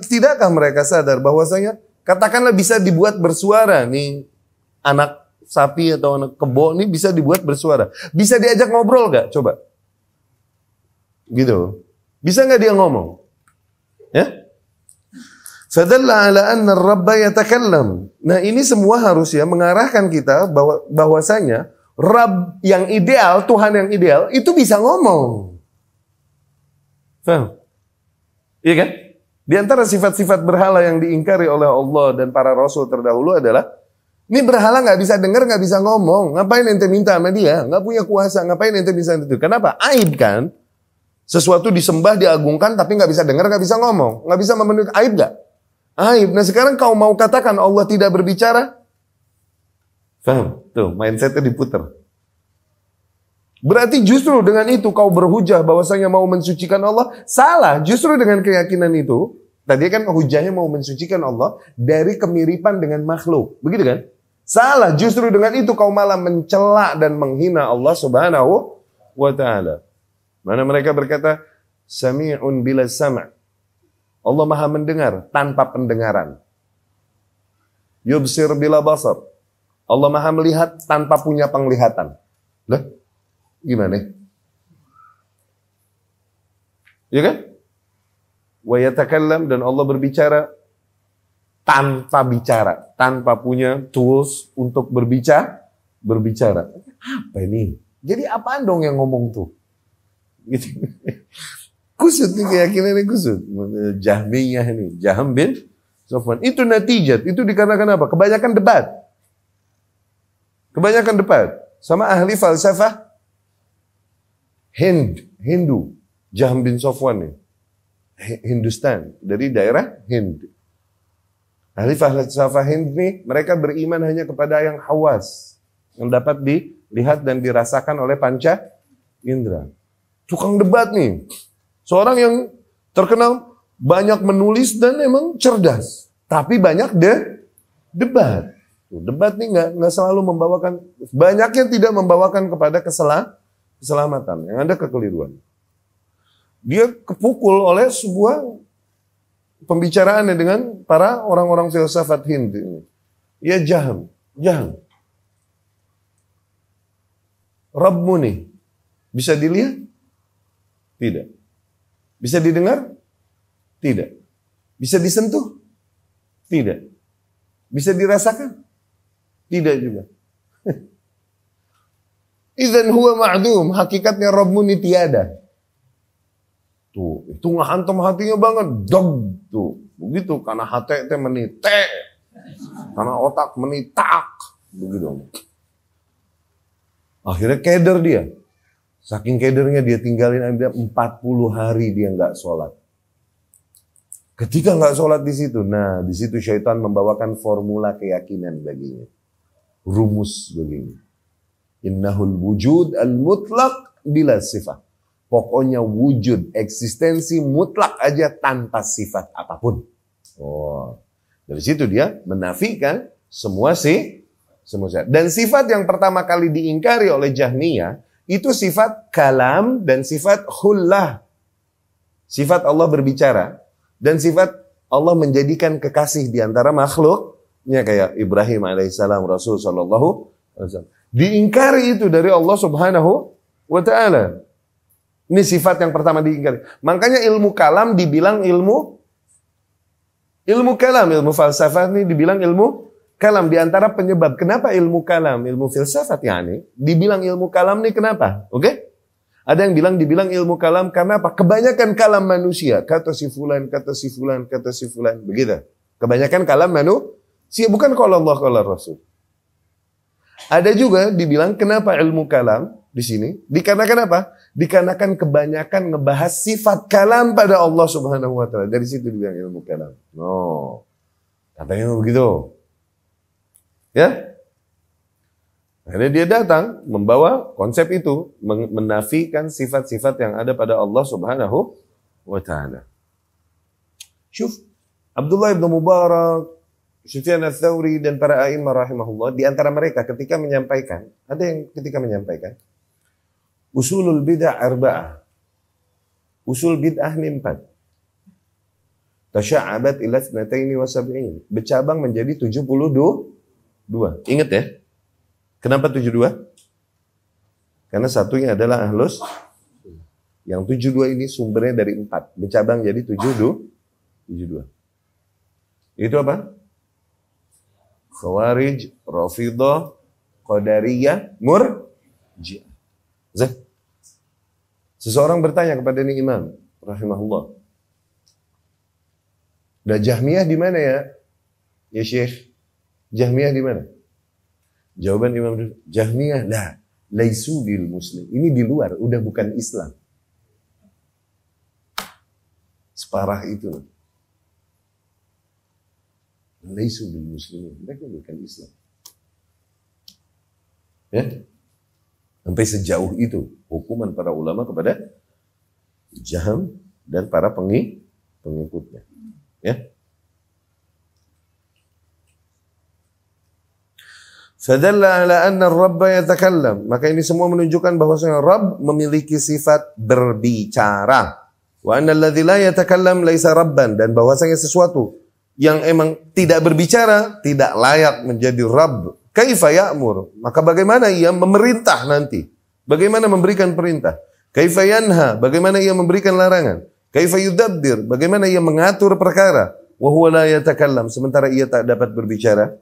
tidakkah mereka sadar bahwasanya katakanlah bisa dibuat bersuara nih, anak sapi atau anak kebo ini bisa dibuat bersuara. Bisa diajak ngobrol gak? Coba. Gitu. Bisa gak dia ngomong? Ya? Fadalla ala anna ar-rabba yatakallam. Nah, ini semua harusnya mengarahkan kita bahwasanya Rabb yang ideal, Tuhan yang ideal itu bisa ngomong. Paham? Iya kan? Di antara sifat-sifat berhala yang diingkari oleh Allah dan para rasul terdahulu adalah ini berhala nggak bisa dengar, nggak bisa ngomong. Ngapain ente minta sama dia? Nggak punya kuasa. Ngapain ente bisa itu? Kenapa? Aib kan? Sesuatu disembah, diagungkan, tapi nggak bisa dengar, nggak bisa ngomong, nggak bisa memenuhi. Aib nggak? Aib. Nah sekarang kau mau katakan Allah tidak berbicara? Faham? Tuh, mindsetnya diputer. Berarti justru dengan itu kau berhujah bahwasanya mau mensucikan Allah. Salah. Justru dengan keyakinan itu, tadi kan hujahnya mau mensucikan Allah dari kemiripan dengan makhluk. Begitu kan? Salah, justru dengan itu kau malah mencela dan menghina Allah Subhanahu wa ta'ala. Mana mereka berkata, Sami'un bila sam'. Allah maha mendengar tanpa pendengaran. Yubsir bila basar. Allah maha melihat tanpa punya penglihatan. Lah, gimana? Ya kan? Wa yatakallam, dan Allah berbicara tanpa bicara, tanpa punya tools untuk berbicara. Apa ini? Jadi apaan dong yang ngomong tuh? Gitu. Kusut nih, keyakinannya kusut. Jahmiyah ini, Jahm bin Safwan. Itu natijat, itu dikarenakan apa? Kebanyakan debat. Sama ahli falsafah Hindu, Jahm bin Safwan nih. Hindustan, dari daerah Hind. Ahli falsafah Hind nih, mereka beriman hanya kepada yang hawas, yang dapat dilihat dan dirasakan oleh panca indera. Tukang debat nih, seorang yang terkenal banyak menulis dan emang cerdas, tapi banyak debat. Debat nih nggak selalu membawakan, banyaknya tidak membawakan kepada keselamatan, yang ada kekeliruan. Dia kepukul oleh sebuah pembicaraannya dengan para orang-orang filsafat Hind ini. Ya Jahm. Rabbmu nih, bisa dilihat? Tidak. Bisa didengar? Tidak. Bisa disentuh? Tidak. Bisa dirasakan? Tidak juga. Idzan huwa ma'dum, hakikatnya Rabbmu ini tiada. Tuh, itu ngehantam hatinya banget, dog tuh. Begitu, karena hati teh menite, karena otak menitak, begitu. Akhirnya keder dia. Saking kedernya dia tinggalin 40 hari dia nggak sholat. Ketika nggak sholat di situ, nah di situ syaitan membawakan formula keyakinan baginya, rumus baginya. Innahul wujud al-mutlaq bila sifat. Pokoknya wujud, eksistensi mutlak aja tanpa sifat apapun. Oh, dari situ dia menafikan semua sifat. Dan sifat yang pertama kali diingkari oleh Jahmiyah itu sifat kalam dan sifat khullah. Sifat Allah berbicara dan sifat Allah menjadikan kekasih di antara makhluknya kayak Ibrahim alaihissalam, Rasul sallallahu alaihi wasallam. Diingkari itu dari Allah Subhanahu wa ta'ala. Ini sifat yang pertama diingkari. Makanya ilmu kalam dibilang ilmu kalam, ilmu falsafah ini dibilang ilmu kalam. Di antara penyebab kenapa ilmu kalam, ilmu filsafat yani, dibilang ilmu kalam ini kenapa? Oke? Ada yang dibilang ilmu kalam karena apa? Kebanyakan kalam manusia, kata si fulan. Begitu. Kebanyakan kalam manusia, bukan qala Allah qala Rasul. Ada juga dibilang kenapa ilmu kalam di sini? Dikarenakan apa? Dikarenakan kebanyakan ngebahas sifat kalam pada Allah Subhanahu wa ta'ala. Dari situ dibilang ilmu kalam. No. Katanya begitu. Ya? Akhirnya dia datang membawa konsep itu, menafikan sifat-sifat yang ada pada Allah Subhanahu wa ta'ala. Syuf, Abdullah ibn Mubarak, Sufyan ats-Tsauri dan para a'imah rahimahullah, di antara mereka ketika menyampaikan, ada yang ketika menyampaikan usulul bid'ah arba'ah. Usul bid'ah ini 4. Tasya'abat ila 72. Bercabang menjadi 72. Ingat ya. Kenapa 72? Karena satunya adalah ahlus. Yang 72 ini sumbernya dari 4. Bercabang jadi 72. Itu apa? Khawarij, Rafidhah, Qadariyah, Murji'ah. Seseorang bertanya kepada ini imam rahimahullah. Dah Jahmiyah di mana ya? Ya Syekh. Jahmiyah di mana? Jawaban Imam Jahmiyah laisu bil muslim. Ini di luar, udah bukan Islam. Separah itu. Laisu bil muslimin. Mereka bukan Islam. Ya? Sampai sejauh itu hukuman para ulama kepada Jahm dan para pengikutnya. Ya. Fadalla ala anna ar-rabb yatakallam. Maka ini semua menunjukkan bahwasanya Rabb memiliki sifat berbicara. Wa anna alladzi la yatakallam laisa rabban, dan bahwasanya sesuatu yang emang tidak berbicara tidak layak menjadi Rabb. Kaifa ya'mur? Maka bagaimana ia memerintah nanti? Bagaimana memberikan perintah? Kaifa yanha? Bagaimana ia memberikan larangan? Kaifa yudabbir? Bagaimana ia mengatur perkara? Wa huwa la yatakallam, sementara ia tak dapat berbicara.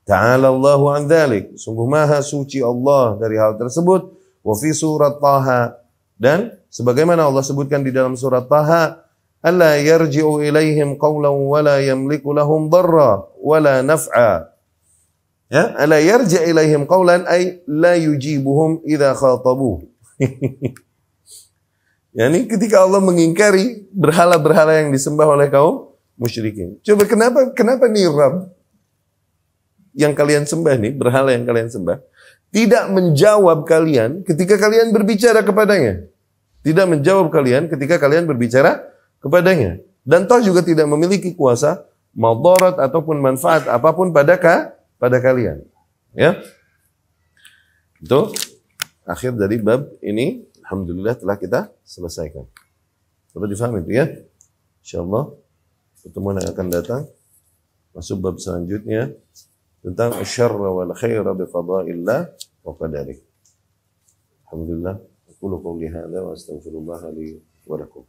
Ta'ala Allahu an dzalik. Sungguh maha suci Allah dari hal tersebut. Wa fi surat Taha, dan sebagaimana Allah sebutkan di dalam surat Taha, alla yarji'u ilaihim qawlan wa la yamliku lahum darra wa la naf'a. Ya, alla yarji' ilaihim qawlan ay la yujibuhum idza khatabuh. Yani ketika Allah mengingkari berhala-berhala yang disembah oleh kaum musyrikin. Coba kenapa nih Rabb yang kalian sembah nih, berhala yang kalian sembah, tidak menjawab kalian ketika kalian berbicara kepadanya. Tidak menjawab kalian ketika kalian berbicara kepadanya. Dan toh juga tidak memiliki kuasa madarat ataupun manfaat apapun pada kalian. Ya. Itu akhir dari bab ini. Alhamdulillah telah kita selesaikan. Dapat difahami itu ya? Insyaallah pertemuan yang akan datang masuk bab selanjutnya tentang asyarra wal khaira bi qada'illah wa qadarih. Alhamdulillah, aku qawli hadza wa astaghfirullah li wa lakum.